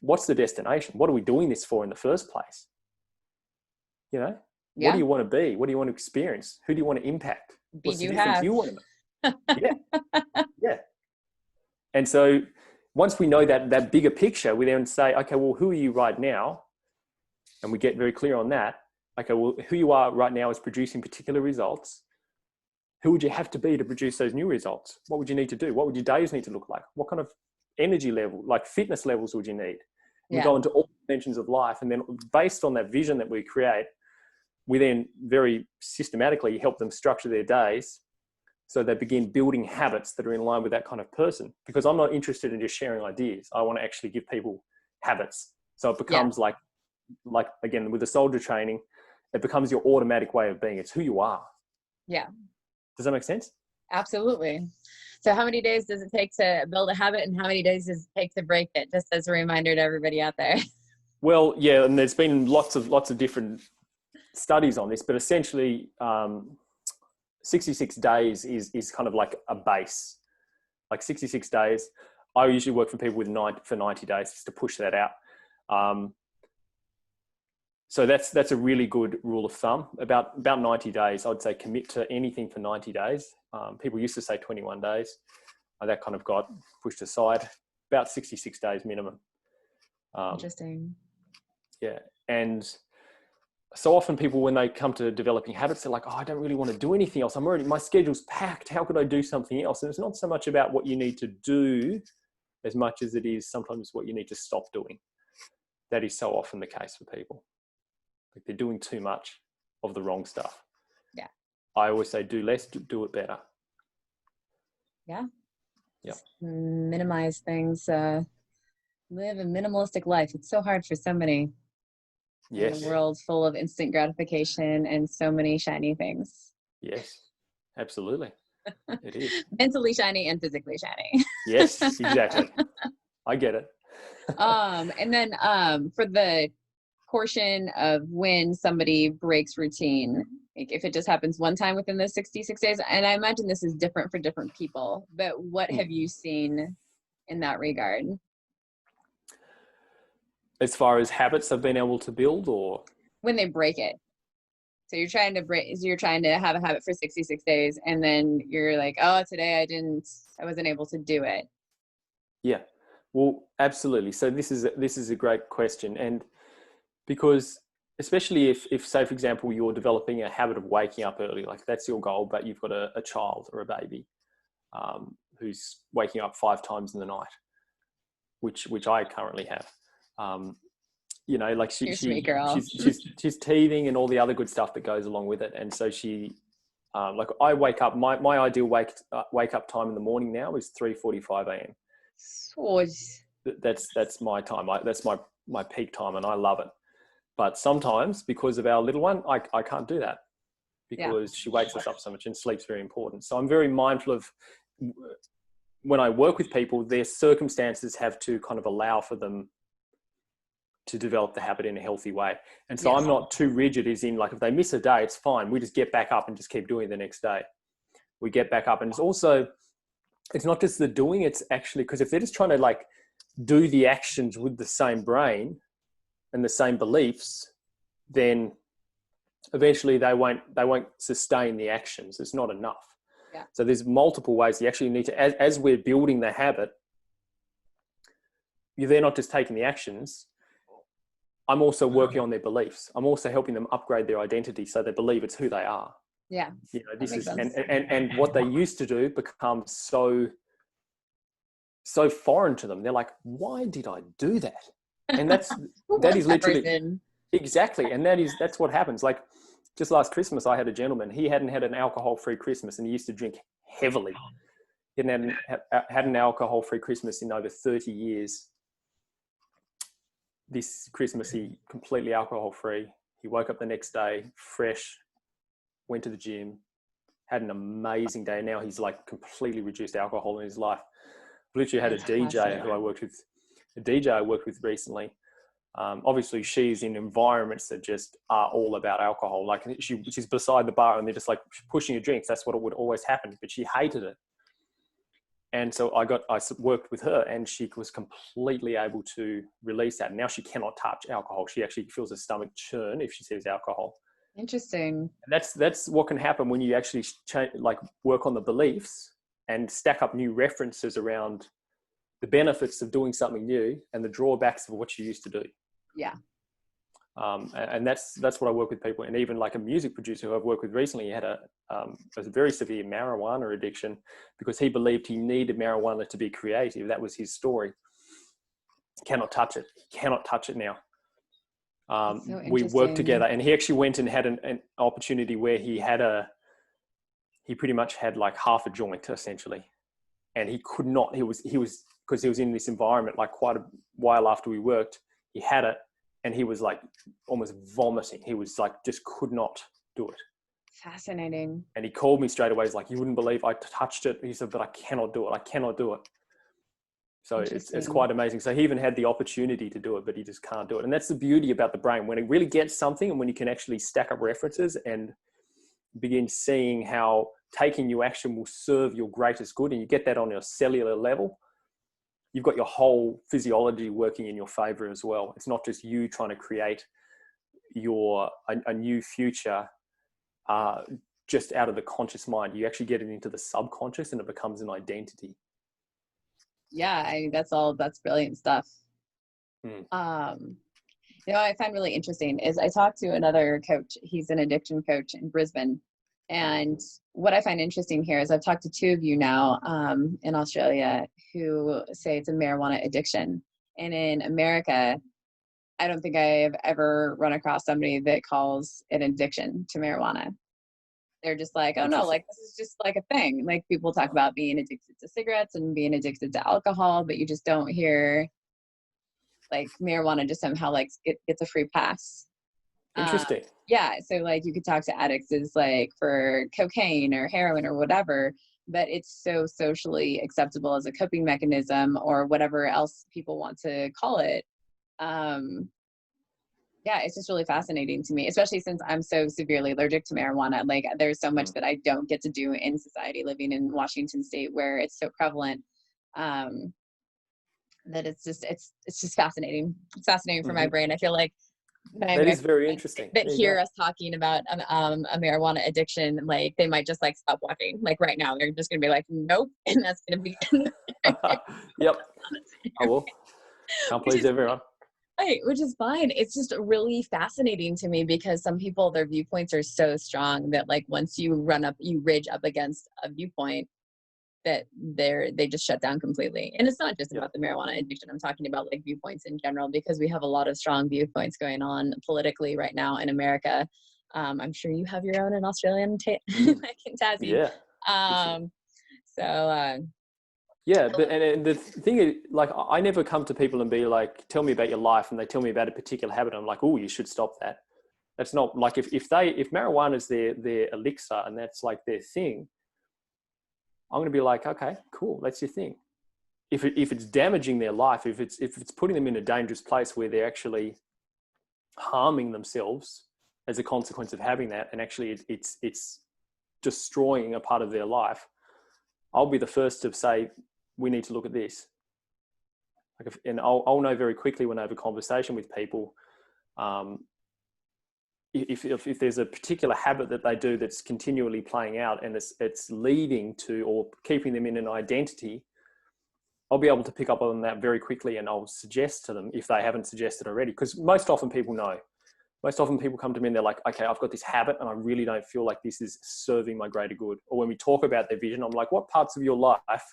what's the destination? What are we doing this for in the first place? You know, Yeah. What do you want to be? What do you want to experience? Who do you want to impact? What's the difference you want to make? Yeah. Yeah. And so once we know that bigger picture, we then say, okay, well, who are you right now? And we get very clear on that. Okay, well, who you are right now is producing particular results. Who would you have to be to produce those new results? What would you need to do? What would your days need to look like? What kind of energy level, like fitness levels would you need? We go into all dimensions of life. And then based on that vision that we create, we then very systematically help them structure their days so they begin building habits that are in line with that kind of person. Because I'm not interested in just sharing ideas. I want to actually give people habits. So it becomes like again, with the soldier training, it becomes your automatic way of being. It's who you are. Yeah. Does that make sense? Absolutely. So how many days does it take to build a habit and how many days does it take to break it? Just as a reminder to everybody out there. Well, yeah. And there's been lots of different studies on this, but essentially 66 days is kind of like a base, like 66 days. I usually work for people with 90 days just to push that out. So that's a really good rule of thumb. About 90 days, I'd say commit to anything for 90 days. People used to say 21 days. That kind of got pushed aside. About 66 days minimum. Interesting. Yeah. And so often people, when they come to developing habits, they're like, oh, I don't really want to do anything else. My schedule's packed. How could I do something else? And it's not so much about what you need to do as much as it is sometimes what you need to stop doing. That is so often the case for people. Like they're doing too much of the wrong stuff. Yeah. I always say do less, do it better. Yeah. Yeah. Minimize things. Live a minimalistic life. It's so hard for somebody. Yes. In a world full of instant gratification and so many shiny things. Yes, absolutely. It is. Mentally shiny and physically shiny. Yes, exactly. I get it. And then for the portion of when somebody breaks routine, like if it just happens one time within those 66 days, and I imagine this is different for different people, but what have you seen in that regard? As far as habits I've been able to build, or when they break it. So you're trying to have a habit for 66 days and then you're like, oh, today I wasn't able to do it. Yeah, well, absolutely. So this is a great question. And because especially if say, for example, you're developing a habit of waking up early, like that's your goal, but you've got a child or a baby who's waking up 5 times in the night, which I currently have. You know, like she's teething and all the other good stuff that goes along with it. And so like I wake up, my ideal wake up time in the morning now is 3:45 a.m. That's my time. That's my peak time, and I love it. But sometimes, because of our little one, I can't do that because she wakes us up so much, and sleep's very important. So I'm very mindful of, when I work with people, their circumstances have to kind of allow for them to develop the habit in a healthy way. And so I'm not too rigid, as in, like, if they miss a day, it's fine. We just get back up and just keep doing it the next day. We get back up. And it's not just the doing, it's actually, because if they're just trying to like do the actions with the same brain and the same beliefs, then eventually they won't sustain the actions. It's not enough. Yeah. So there's multiple ways you actually need to, as we're building the habit, they're not just taking the actions. I'm also working on their beliefs. I'm also helping them upgrade their identity so they believe it's who they are. Yeah. You know, this is, and what they used to do becomes so foreign to them. They're like, why did I do that? And that is literally exactly. And that's what happens. Like, just last Christmas, I had a gentleman, he hadn't had an alcohol-free Christmas, and he used to drink heavily. He hadn't had an alcohol-free Christmas in over 30 years. This Christmas, he completely alcohol-free. He woke up the next day, fresh, went to the gym, had an amazing day. Now he's like completely reduced alcohol in his life. Literally had a DJ who I worked with recently. Obviously she's in environments that just are all about alcohol. Like she's beside the bar and they're just like pushing her drinks. That's what would always happen, but she hated it. And so I worked with her, and she was completely able to release that. Now she cannot touch alcohol. She actually feels a stomach churn if she sees alcohol. Interesting. And that's what can happen when you actually work on the beliefs and stack up new references around the benefits of doing something new and the drawbacks of what you used to do. Yeah. And that's what I work with people. And even like a music producer who I've worked with recently, he had a very severe marijuana addiction because he believed he needed marijuana to be creative. That was his story. Cannot touch it now. We worked together, and he actually went and had an opportunity where he pretty much had like half a joint essentially. And he could not, because he was in this environment like quite a while after we worked, he had it. And he was like almost vomiting. He was like, just could not do it. Fascinating. And he called me straight away. He's like, you wouldn't believe I touched it. He said, but I cannot do it. I cannot do it. So it's quite amazing. So he even had the opportunity to do it, but he just can't do it. And that's the beauty about the brain. When it really gets something, and when you can actually stack up references and begin seeing how taking new action will serve your greatest good, and you get that on your cellular level, you've got your whole physiology working in your favor as well. It's not just you trying to create a new future just out of the conscious mind. You actually get it into the subconscious, and it becomes an identity. Yeah, that's brilliant stuff. I find really interesting is I talked to another coach. He's an addiction coach in Brisbane. And what I find interesting here is I've talked to 2 of you now in Australia who say it's a marijuana addiction. And in America, I don't think I've ever run across somebody that calls it an addiction to marijuana. They're just like, oh no, like this is just like a thing. Like people talk about being addicted to cigarettes and being addicted to alcohol, but you just don't hear like marijuana just somehow like it gets a free pass. Interesting. Yeah. So like you could talk to addicts as like for cocaine or heroin or whatever, but it's so socially acceptable as a coping mechanism or whatever else people want to call it. Yeah, it's just really fascinating to me, especially since I'm so severely allergic to marijuana. Like there's so much that I don't get to do in society living in Washington State where it's so prevalent. That it's just fascinating. It's fascinating for my brain. I feel like that is very interesting. That hear us talking about a marijuana addiction, like they might just like stop watching. Like right now, they're just gonna be like, nope, and that's gonna be. Yep. I will. Can't please everyone. Right, which is fine. It's just really fascinating to me because some people, their viewpoints are so strong that like once you ridge up against a viewpoint, that they just shut down completely. And it's not just Yeah. about the marijuana addiction. I'm talking about like viewpoints in general, because we have a lot of strong viewpoints going on politically right now in America. I'm sure you have your own in Australia and like in Tassie. Yeah. Um, so Yeah, but and the thing is, like, I never come to people and be like, "Tell me about your life," and they tell me about a particular habit. I'm like, "Oh, you should stop that." That's not like if marijuana is their elixir and that's like their thing, I'm going to be like, "Okay, cool, that's your thing." If it's damaging their life, if it's putting them in a dangerous place where they're actually harming themselves as a consequence of having that, and actually it's destroying a part of their life, I'll be the first to say, we need to look at this. And I'll know very quickly when I have a conversation with people, if there's a particular habit that they do that's continually playing out and it's leading to or keeping them in an identity, I'll be able to pick up on that very quickly, and I'll suggest to them if they haven't suggested already, because most often people know. Most often people come to me and they're like, okay, I've got this habit and I really don't feel like this is serving my greater good. Or when we talk about their vision, I'm like, what parts of your life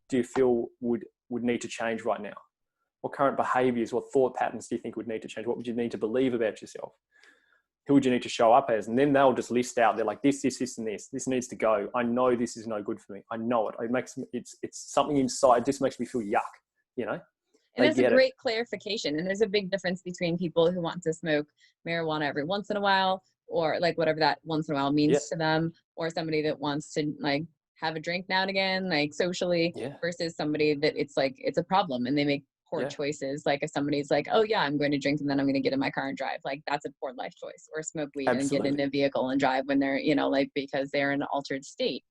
do you feel would need to change right now? What current behaviors, what thought patterns do you think would need to change? What would you need to believe about yourself? Who would you need to show up as? And then they'll just list out, they're like, this, and this. This needs to go. I know this is no good for me. I know it. It's something inside just makes me feel yuck, you know? and there's a great clarification. And there's a big difference between people who want to smoke marijuana every once in a while, or like whatever that once in a while means to them, or somebody that wants to like have a drink now and again, like socially, versus somebody that it's like, it's a problem and they make poor choices. Like if somebody's like, oh yeah, I'm going to drink and then I'm going to get in my car and drive, like that's a poor life choice. Or smoke weed and get in a vehicle and drive when they're, you know, like because they're in an altered state.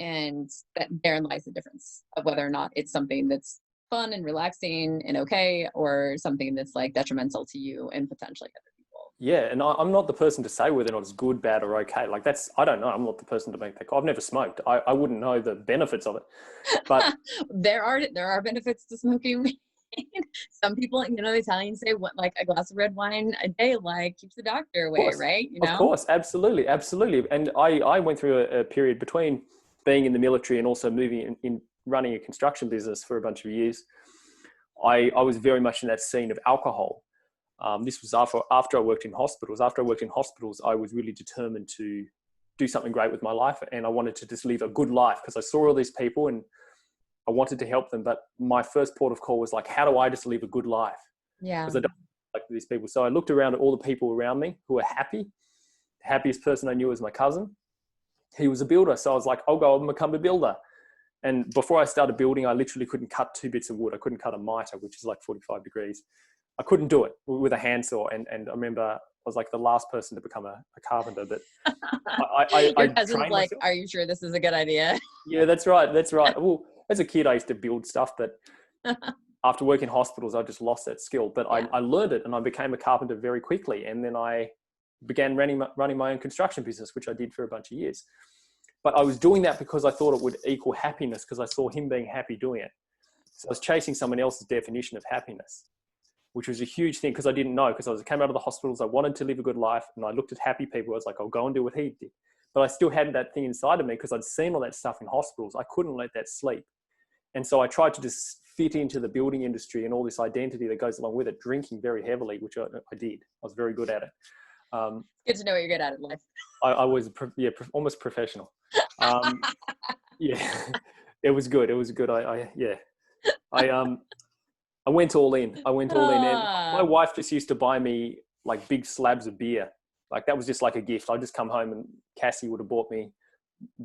And that therein lies the difference of whether or not it's something that's fun and relaxing and okay, or something that's like detrimental to you and potentially other people. Yeah, and I'm not the person to say whether or not it's good, bad, or okay. Like I don't know. I'm not the person to make that call. I've never smoked. I wouldn't know the benefits of it. But there are benefits to smoking weed. Some people, you know, the Italians say what, like a glass of red wine a day, like keeps the doctor away, right? You know? Of course, absolutely. And I went through a period between being in the military and also moving in running a construction business for a bunch of years. I was very much in that scene of alcohol. This was after I worked in hospitals. After I worked in hospitals, I was really determined to do something great with my life. And I wanted to just live a good life because I saw all these people and I wanted to help them. But my first port of call was like, how do I just live a good life? Yeah. Because I don't like these people. So I looked around at all the people around me who were happy. The happiest person I knew was my cousin. He was a builder. So I was like, I'll go and become a builder. And before I started building, I literally couldn't cut 2 bits of wood. I couldn't cut a mitre, which is like 45 degrees. I couldn't do it with a handsaw. And I remember I was like the last person to become a carpenter. But Your cousin's like, are you sure this is a good idea? Yeah, that's right. Well, as a kid, I used to build stuff, but after working in hospitals, I just lost that skill. But I learned it and I became a carpenter very quickly. And then I began running my own construction business, which I did for a bunch of years. But I was doing that because I thought it would equal happiness because I saw him being happy doing it. So I was chasing someone else's definition of happiness, which was a huge thing because I didn't know, because I came out of the hospitals. I wanted to live a good life and I looked at happy people. I was like, I'll go and do what he did. But I still had that thing inside of me because I'd seen all that stuff in hospitals. I couldn't let that sleep. And so I tried to just fit into the building industry and all this identity that goes along with it, drinking very heavily, which I did. I was very good at it. Good to know what you're good at in life. I was almost professional. It was good. It was good. I went all in. And my wife just used to buy me like big slabs of beer. Like that was just like a gift. I'd just come home and Cassie would have bought me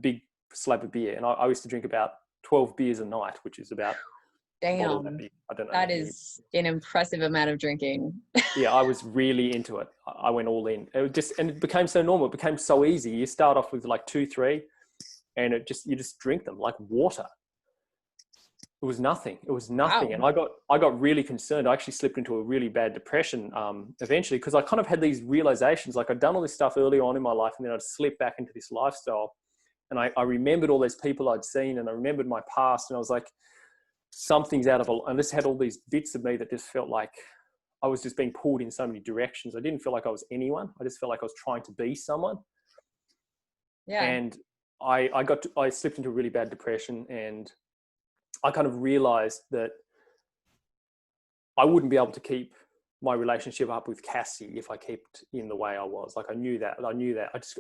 big slab of beer. And I used to drink about 12 beers a night, which is about damn. I don't know. That is an impressive amount of drinking. Yeah, I was really into it. I went all in. And it became so normal. It became so easy. You start off with like 2, 3, and you just drink them like water. It was nothing. Wow. And I got really concerned. I actually slipped into a really bad depression eventually because I kind of had these realizations. Like I'd done all this stuff early on in my life, and then I'd slipped back into this lifestyle. And I remembered all those people I'd seen, and I remembered my past, and I was like, something's out of a, and this had all these bits of me that just felt like I was just being pulled in so many directions. I didn't feel like I was anyone. I just felt like I was trying to be someone. Yeah. And I slipped into a really bad depression, and I kind of realized that I wouldn't be able to keep my relationship up with Cassie if I kept in the way I was. Like I knew that.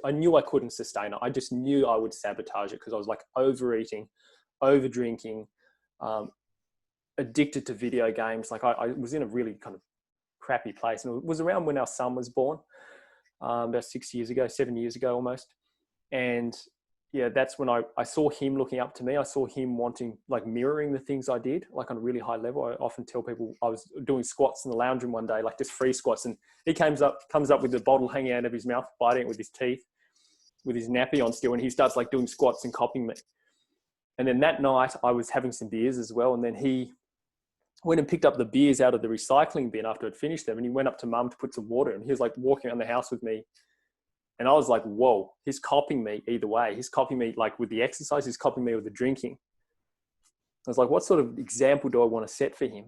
I knew I couldn't sustain it. I just knew I would sabotage it because I was like overeating, over drinking, addicted to video games. Like I was in a really kind of crappy place. And it was around when our son was born, about 7 years ago almost. And yeah, that's when I saw him looking up to me. I saw him wanting, like, mirroring the things I did, like on a really high level. I often tell people I was doing squats in the lounge room one day, like just free squats. And he comes up with the bottle hanging out of his mouth, biting it with his teeth, with his nappy on still. And he starts like doing squats and copying me. And then that night I was having some beers as well. And then he went and picked up the beers out of the recycling bin after I'd finished them. And he went up to mum to put some water in. He was like walking around the house with me. And I was like, whoa, he's copying me either way. He's copying me like with the exercise, he's copying me with the drinking. I was like, what sort of example do I want to set for him?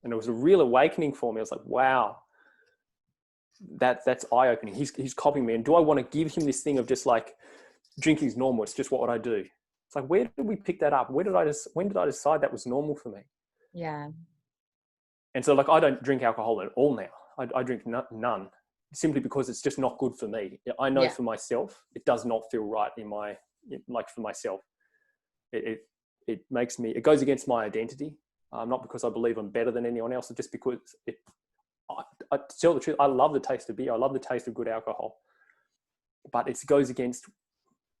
And it was a real awakening for me. I was like, wow, that's eye-opening. He's copying me. And do I want to give him this thing of just like, drinking is normal, it's just what I do? It's like, where did we pick that up? When did I decide that was normal for me? Yeah. And so like, I don't drink alcohol at all now. I drink none. Simply because it's just not good for me. I know for myself, it does not feel right for myself. It makes me, it goes against my identity. Not because I believe I'm better than anyone else, just because I tell the truth, I love the taste of beer. I love the taste of good alcohol, but it goes against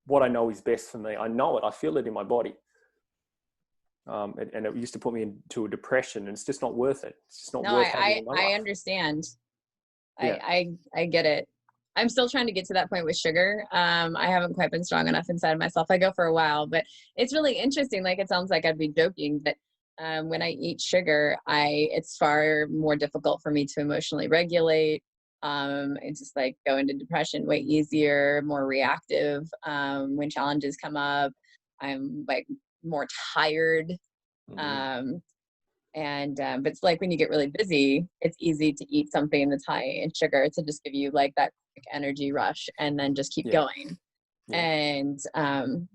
what I know is best for me. I know it, I feel it in my body. And it used to put me into a depression, and it's just not worth it. It's just not worth having in my life. I understand. Yeah. I get it. I'm still trying to get to that point with sugar. I haven't quite been strong enough inside myself. I go for a while, but it's really interesting. Like, it sounds like I'd be joking, but when I eat sugar, it's far more difficult for me to emotionally regulate. It's just like go into depression way easier, more reactive. When challenges come up, I'm like more tired. Mm-hmm. But it's like when you get really busy, it's easy to eat something that's high in sugar to just give you like that quick energy rush and then just keep going. Yeah. And I'm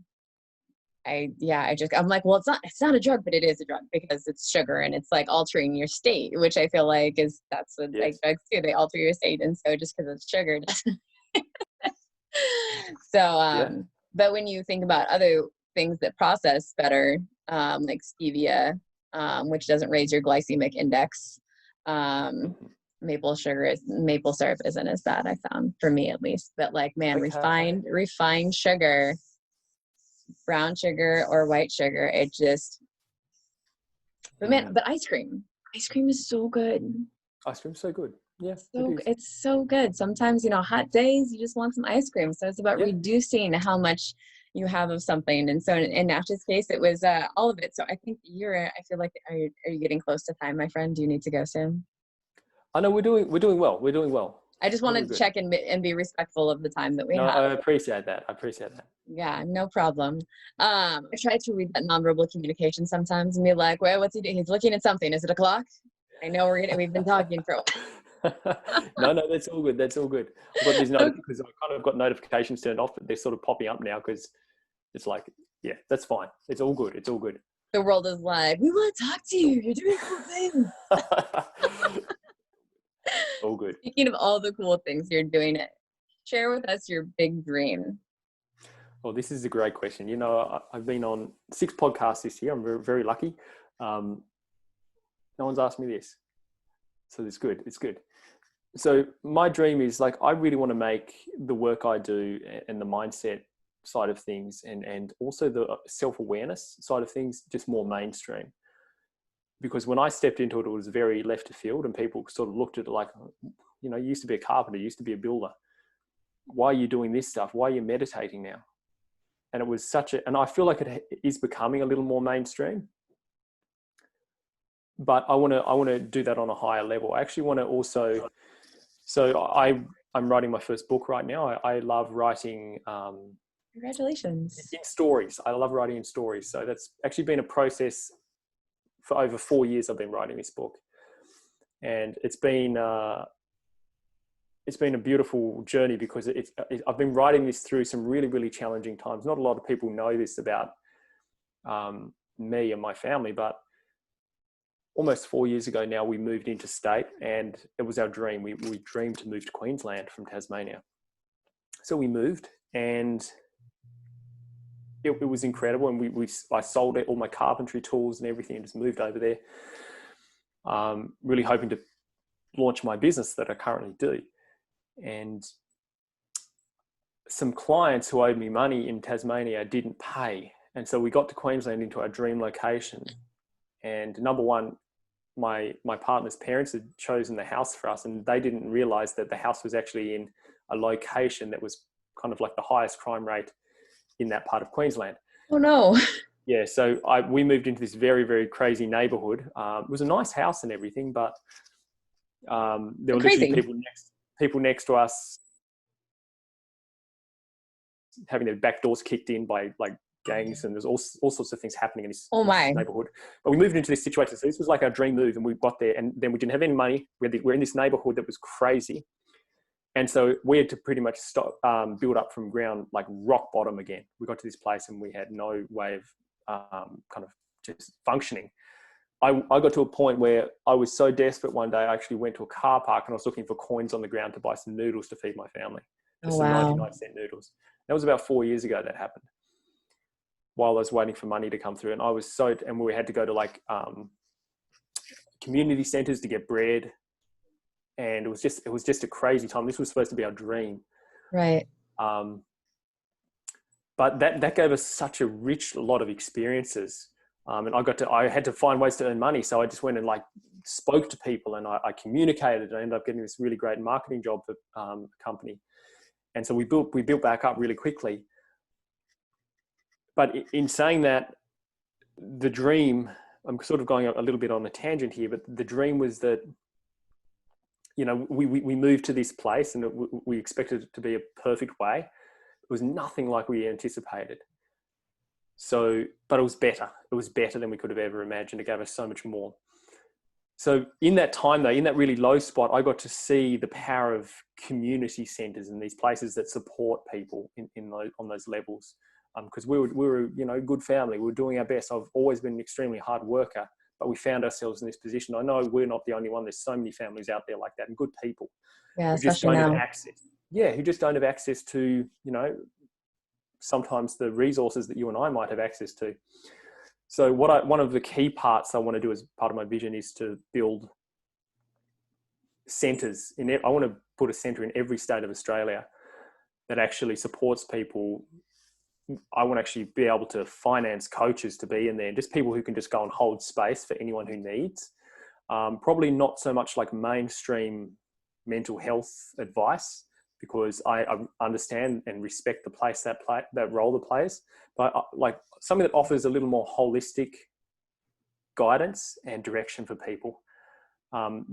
like, well, it's not a drug, but it is a drug because it's sugar and it's like altering your state, which I feel like that's what like drugs do. They alter your state. And so just because it's sugar doesn't. But when you think about other things that process better, like stevia, which doesn't raise your glycemic index. Maple syrup isn't as bad, I found, for me at least. But like, man, refined sugar, brown sugar or white sugar, but ice cream is so good. Ice cream's so good. Yeah, it's so good. Sometimes, hot days, you just want some ice cream. So it's about reducing how much you have of something. And so in Nash's case, it was all of it. So I think I feel like, are you getting close to time, my friend? Do you need to go soon? I know we're doing well. I just wanted to check and be respectful of the time that we have. I appreciate that. Yeah, no problem. I try to read that nonverbal communication sometimes and be like, well, what's he doing? He's looking at something. Is it a clock? I know we've been talking for a while. No, that's all good. I've got these because I kind of got notifications turned off, but they're sort of popping up now because it's like, yeah, that's fine. It's all good. The world is like, we want to talk to you. You're doing cool things. All good. Speaking of all the cool things you're doing, share with us your big dream. Well, this is a great question. I've been on 6 podcasts this year. I'm very, very lucky. No one's asked me this. So it's good. So my dream is, like, I really want to make the work I do and the mindset side of things and also the self-awareness side of things just more mainstream. Because when I stepped into it, it was very left of field, and people sort of looked at it like, you used to be a carpenter, you used to be a builder. Why are you doing this stuff? Why are you meditating now? And it was and I feel like it is becoming a little more mainstream. But I want to do that on a higher level. I actually want to also, I'm writing my first book right now. I love writing. Congratulations. In stories. I love writing in stories. So that's actually been a process for over 4 years I've been writing this book, and it's been a beautiful journey because I've been writing this through some really, really challenging times. Not a lot of people know this about me and my family, but almost 4 years ago now, we moved interstate, and it was our dream. We dreamed to move to Queensland from Tasmania. So we moved, and it was incredible. And I sold all my carpentry tools and everything and just moved over there, really hoping to launch my business that I currently do. And some clients who owed me money in Tasmania didn't pay. And so we got to Queensland, into our dream location. And number one, my partner's parents had chosen the house for us, and they didn't realize that the house was actually in a location that was kind of like the highest crime rate in that part of Queensland. Oh no. Yeah, so we moved into this very, very crazy neighborhood. It was a nice house and everything, but there were literally people next to us having their back doors kicked in by like gangs, and there's all sorts of things happening in this neighborhood. But we moved into this situation. So this was like our dream move, and we got there, and then we didn't have any money. We're in this neighborhood that was crazy. And so we had to pretty much build up from ground, like rock bottom again. We got to this place and we had no way of kind of just functioning. I got to a point where I was so desperate one day, I actually went to a car park and I was looking for coins on the ground to buy some noodles to feed my family. Just some 99-cent noodles. That was about 4 years ago that happened, while I was waiting for money to come through. And and we had to go to like community centers to get bread. And it was just a crazy time. This was supposed to be our dream. Right. But that gave us such a lot of experiences. And I had to find ways to earn money. So I just went and like spoke to people, and I communicated, and I ended up getting this really great marketing job for a company. And so we built back up really quickly. But in saying that, the dream, I'm sort of going a little bit on a tangent here, but the dream was that, you know, we moved to this place, and we expected it to be a perfect way. It was nothing like we anticipated. So, but it was better. It was better than we could have ever imagined. It gave us so much more. So in that time though, in that really low spot, I got to see the power of community centers and these places that support people on those levels. Because we were, you know, a good family. We were doing our best. I've always been an extremely hard worker, but we found ourselves in this position. I know we're not the only one. There's so many families out there like that, and good people. Yeah, who just especially don't now. have access. Yeah, who just don't have access to, you know, sometimes the resources that you and I might have access to. So one of the key parts I want to do as part of my vision is to build centers. I want to put a center in every state of Australia that actually supports people. I want to actually be able to finance coaches to be in there, just people who can just go and hold space for anyone who needs. Probably not so much like mainstream mental health advice, because I understand and respect the place that role it plays, but like something that offers a little more holistic guidance and direction for people. And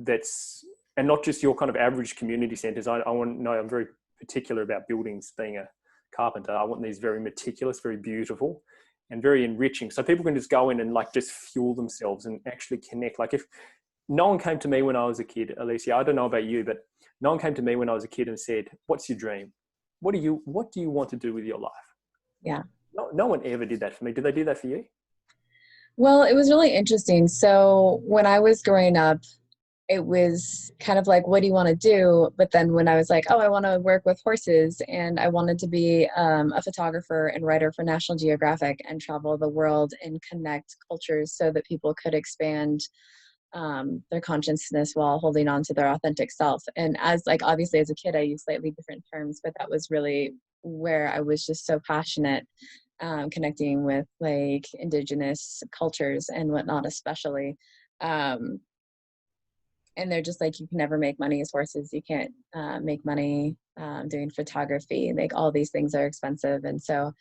not just your kind of average community centers. I want to know, I'm very particular about buildings. Being a carpenter, I want these very meticulous, very beautiful, and very enriching, so people can just go in and like just fuel themselves and actually connect. Like, if no one came to me when I was a kid, Elysia, I don't know about you, but no one came to me when I was a kid and said, "What's your dream? What do you want to do with your life?" Yeah. No one ever did that for me. Did they do that for you? Well, it was really interesting. So when I was growing up, it was kind of like, what do you want to do? But then when I was like, oh, I want to work with horses, and I wanted to be a photographer and writer for National Geographic and travel the world and connect cultures so that people could expand their consciousness while holding on to their authentic self. And as like, obviously as a kid, I used slightly different terms, but that was really where I was just so passionate, connecting with like Indigenous cultures and whatnot, especially. And they're just like, you can never make money as horses. You can't make money doing photography. Like, all these things are expensive. And so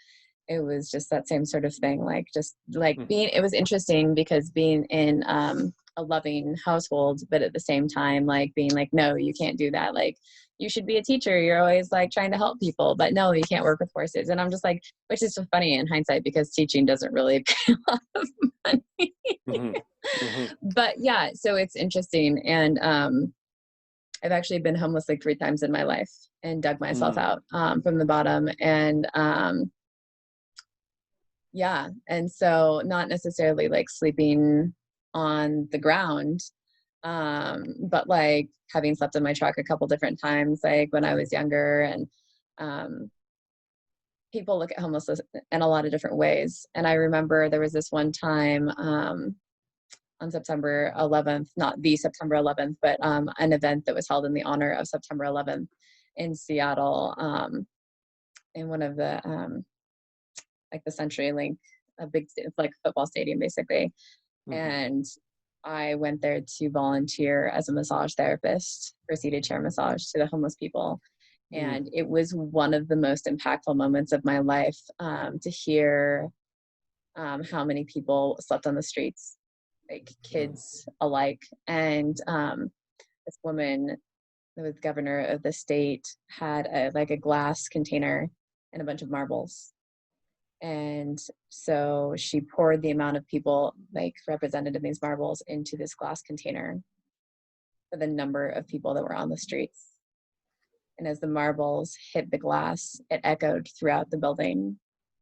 it was just that same sort of thing. Like, just like it was interesting because being in a loving household, but at the same time, like being like, no, you can't do that. Like, you should be a teacher. You're always like trying to help people, but no, you can't work with horses. And I'm just like, which is so funny in hindsight because teaching doesn't really pay a lot of money. Mm-hmm. Mm-hmm. But yeah, so it's interesting. And I've actually been homeless like 3 times in my life and dug myself out from the bottom. And yeah, and so not necessarily like sleeping on the ground, but like having slept in my truck a couple different times, like when I was younger. And people look at homelessness in a lot of different ways. And I remember there was this one time on September 11th, not the September 11th, but an event that was held in the honor of September 11th in Seattle, in one of the like the CenturyLink, it's like a football stadium basically. Mm-hmm. And I went there to volunteer as a massage therapist for seated chair massage to the homeless people. And it was one of the most impactful moments of my life, to hear how many people slept on the streets, like kids alike. And this woman, the governor of the state, had a glass container and a bunch of marbles. And so she poured the amount of people like represented in these marbles into this glass container for the number of people that were on the streets. And as the marbles hit the glass, it echoed throughout the building,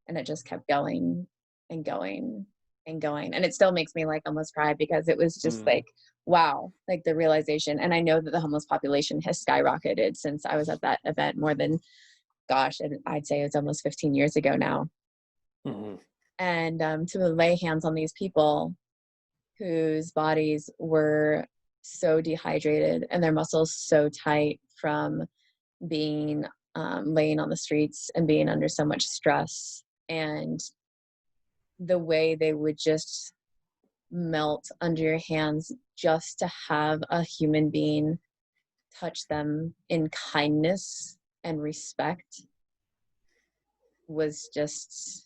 and it just kept going and going and going. And it still makes me like almost cry because it was just like, wow, like the realization. And I know that the homeless population has skyrocketed since I was at that event more than, gosh, I'd say it's almost 15 years ago now. Mm-hmm. And to lay hands on these people whose bodies were so dehydrated and their muscles so tight from being laying on the streets and being under so much stress, and the way they would just melt under your hands just to have a human being touch them in kindness and respect was just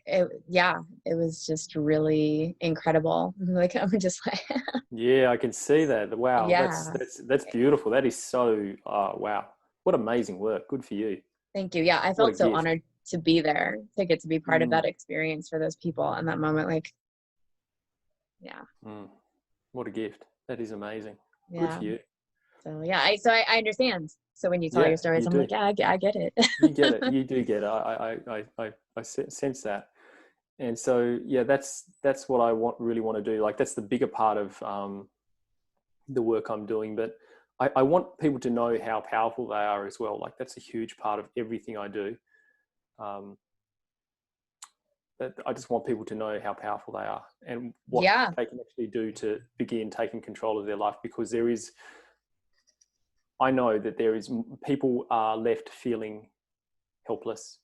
it was just really incredible. Like I'm just like Yeah, I can see that. Wow, yeah. that's beautiful. That is so wow. What amazing work. Good for you. Thank you. Yeah, I What a felt so gift. honored to be there, to get to be part of that experience for those people in that moment. Like, yeah. What a gift. That is amazing. Good Yeah. for you. So yeah, I understand. So when you tell your stories, You I'm do. like, yeah, I get it. You get it. You do get it. I sense that. And so, yeah, that's what I really want to do. Like, that's the bigger part of the work I'm doing. But I want people to know how powerful they are as well. Like, that's a huge part of everything I do. I just want people to know how powerful they are and what they can actually do to begin taking control of their life, because I know that people are left feeling helpless.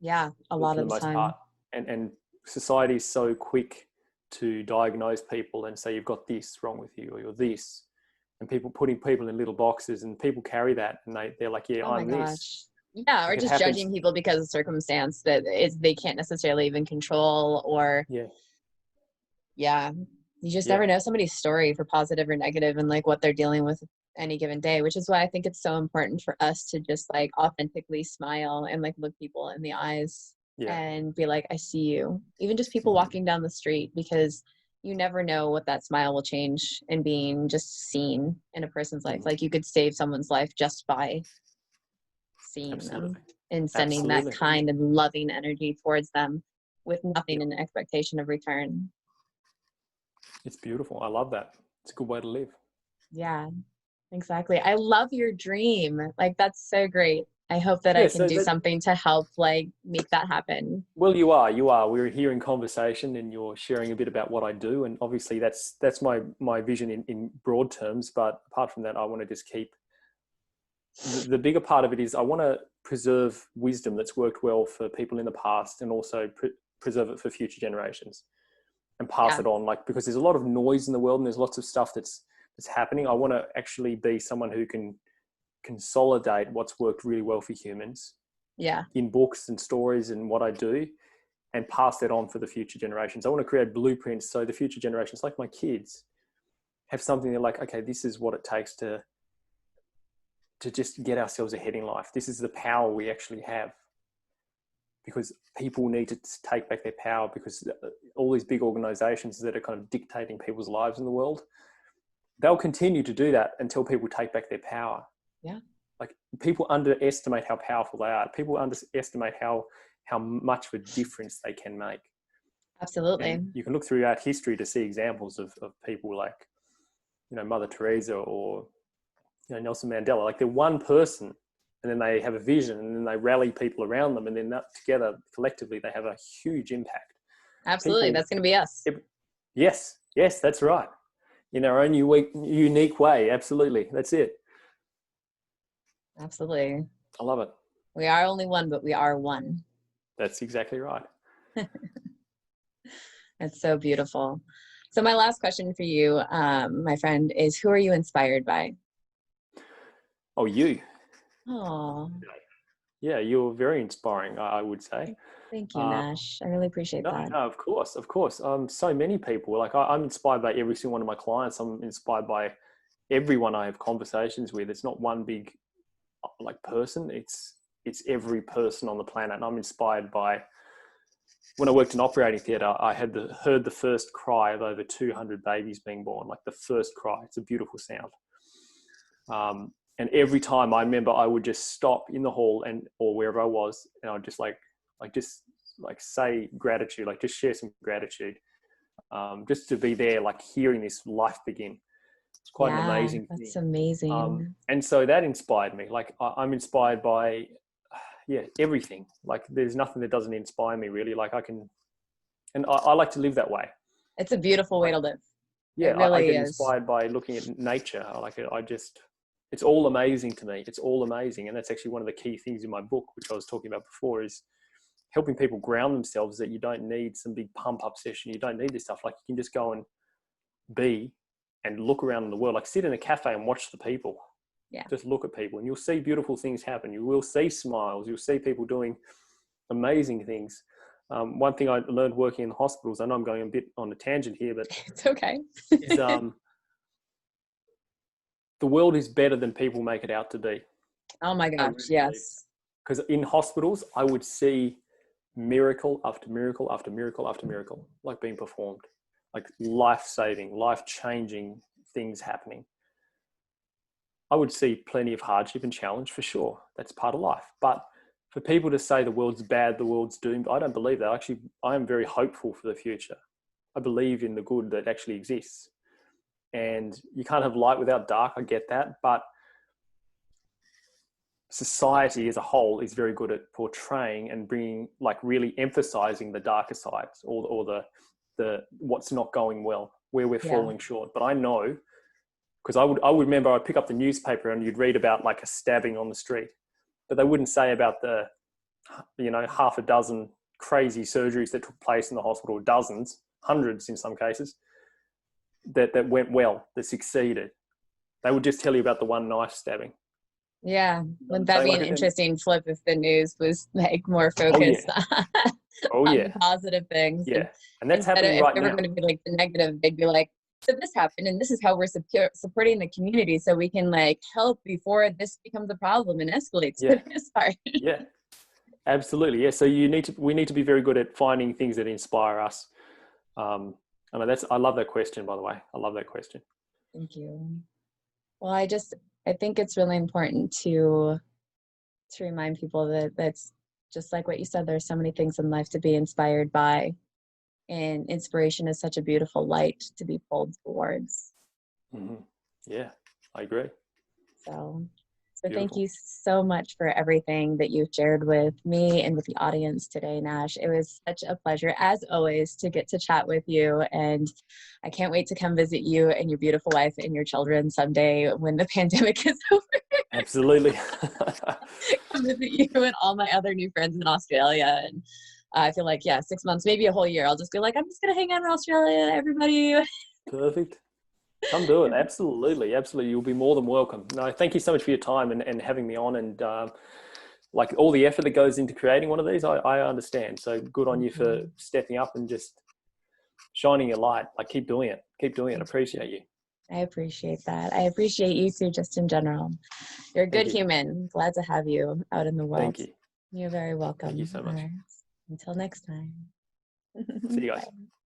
Yeah, a lot for of the the most time. part. And society is so quick to diagnose people and say, you've got this wrong with you, or you're this. And people putting people in little boxes, and people carry that, and they're like, yeah, I'm this. Yeah, or just judging people because of circumstance that they can't necessarily even control, or you just never know somebody's story for positive or negative and like what they're dealing with any given day, which is why I think it's so important for us to just like authentically smile and like look people in the eyes and be like, I see you. Even just people walking down the street, because you never know what that smile will change and being just seen in a person's life. Like you could save someone's life just by seeing them and sending that kind and loving energy towards them with nothing in expectation of return. It's beautiful. I love that. It's a good way to live. Yeah, exactly. I love your dream. Like, that's so great. I hope that I can do something to help like make that happen. Well, you are. We're here in conversation, and you're sharing a bit about what I do. And obviously that's my vision in broad terms. But apart from that, I want to just keep the bigger part of it is I want to preserve wisdom that's worked well for people in the past, and also preserve it for future generations and pass it on. Like, because there's a lot of noise in the world and there's lots of stuff that's happening. I want to actually be someone who can consolidate what's worked really well for humans in books and stories and what I do, and pass that on for the future generations. I want to create blueprints so the future generations, like my kids, have something they're like, okay, this is what it takes to just get ourselves ahead in life. This is the power we actually have, because people need to take back their power, because all these big organizations that are kind of dictating people's lives in the world, they'll continue to do that until people take back their power. Yeah. Like, people underestimate how powerful they are. People underestimate how much of a difference they can make. Absolutely. And you can look throughout history to see examples of people like, Mother Teresa or, Nelson Mandela. Like, they're one person, and then they have a vision, and then they rally people around them, and then that together, collectively, they have a huge impact. Absolutely. That's going to be us. Yes, that's right. In our own unique way. Absolutely. That's it. Absolutely. I love it. We are only one, but we are one. That's exactly right. That's so beautiful. So my last question for you, my friend, is who are you inspired by? Oh, you. Oh. Yeah, you're very inspiring, I would say. Thank you, Nash. I really appreciate that. No, of course. So many people. Like, I'm inspired by every single one of my clients. I'm inspired by everyone I have conversations with. It's not one big person. It's every person on the planet. And I'm inspired by, when I worked in operating theatre, I had heard the first cry of over 200 babies being born. Like, the first cry. It's a beautiful sound. And every time, I remember I would just stop in the hall or wherever I was, and I'd just say gratitude, like, just share some gratitude, just to be there, like, hearing this life begin. It's quite an amazing thing. That's amazing. And so that inspired me. Like, I'm inspired by, everything. Like, there's nothing that doesn't inspire me, really. Like, I like to live that way. It's a beautiful way to live. Yeah, it really I get is. inspired by looking at nature. I like it. It's all amazing to me. It's all amazing. And that's actually one of the key things in my book, which I was talking about before, is helping people ground themselves, that you don't need some big pump up session. You don't need this stuff. Like, you can just go and be and look around in the world, like sit in a cafe and watch the people. Yeah. Just look at people, and you'll see beautiful things happen. You will see smiles. You'll see people doing amazing things. One thing I learned working in the hospitals, I know I'm going a bit on a tangent here, but it's okay. is, the world is better than people make it out to be. Oh my gosh, really, yes. Because in hospitals, I would see miracle after miracle after miracle after miracle, like, being performed, like life-saving, life-changing things happening. I would see plenty of hardship and challenge, for sure. That's part of life. But for people to say the world's bad, the world's doomed, I don't believe that. Actually, I am very hopeful for the future. I believe in the good that actually exists. And you can't have light without dark. I get that. But society as a whole is very good at portraying and bringing, like, really emphasizing the darker sides, or the what's not going well, where we're falling short. But I know, because I would remember, I'd pick up the newspaper and you'd read about, like, a stabbing on the street, but they wouldn't say about the, half a dozen crazy surgeries that took place in the hospital, dozens, hundreds in some cases, that went well, that succeeded. They would just tell you about the one knife stabbing. Yeah. Wouldn't that be an interesting flip if the news was, like, more focused on the positive things? Yeah. And that's happening right now. If they were going to be, like, the negative, they'd be like, so this happened, and this is how we're supporting the community, so we can, like, help before this becomes a problem and escalates to this part. Yeah, absolutely. Yeah. So we need to be very good at finding things that inspire us. I love that question, by the way. I love that question. Thank you. Well, I think it's really important to remind people that that's just like what you said. There's so many things in life to be inspired by, and inspiration is such a beautiful light to be pulled towards. Mm-hmm. Yeah, I agree. So thank you so much for everything that you've shared with me and with the audience today, Nash. It was such a pleasure, as always, to get to chat with you. And I can't wait to come visit you and your beautiful wife and your children someday when the pandemic is over. Absolutely. Come visit you and all my other new friends in Australia. And I feel like, 6 months, maybe a whole year, I'll just be like, I'm just going to hang out in Australia, everybody. Perfect. Come do it. Absolutely. Absolutely. You'll be more than welcome. No, thank you so much for your time and having me on. And like all the effort that goes into creating one of these, I understand. So good on you for stepping up and just shining your light. Like keep doing it. I appreciate you. I appreciate that. I appreciate you too, just in general. You're a good human. Glad to have you out in the world. Thank you. You're very welcome. Thank you so much. Right. Until next time. See you guys. Bye.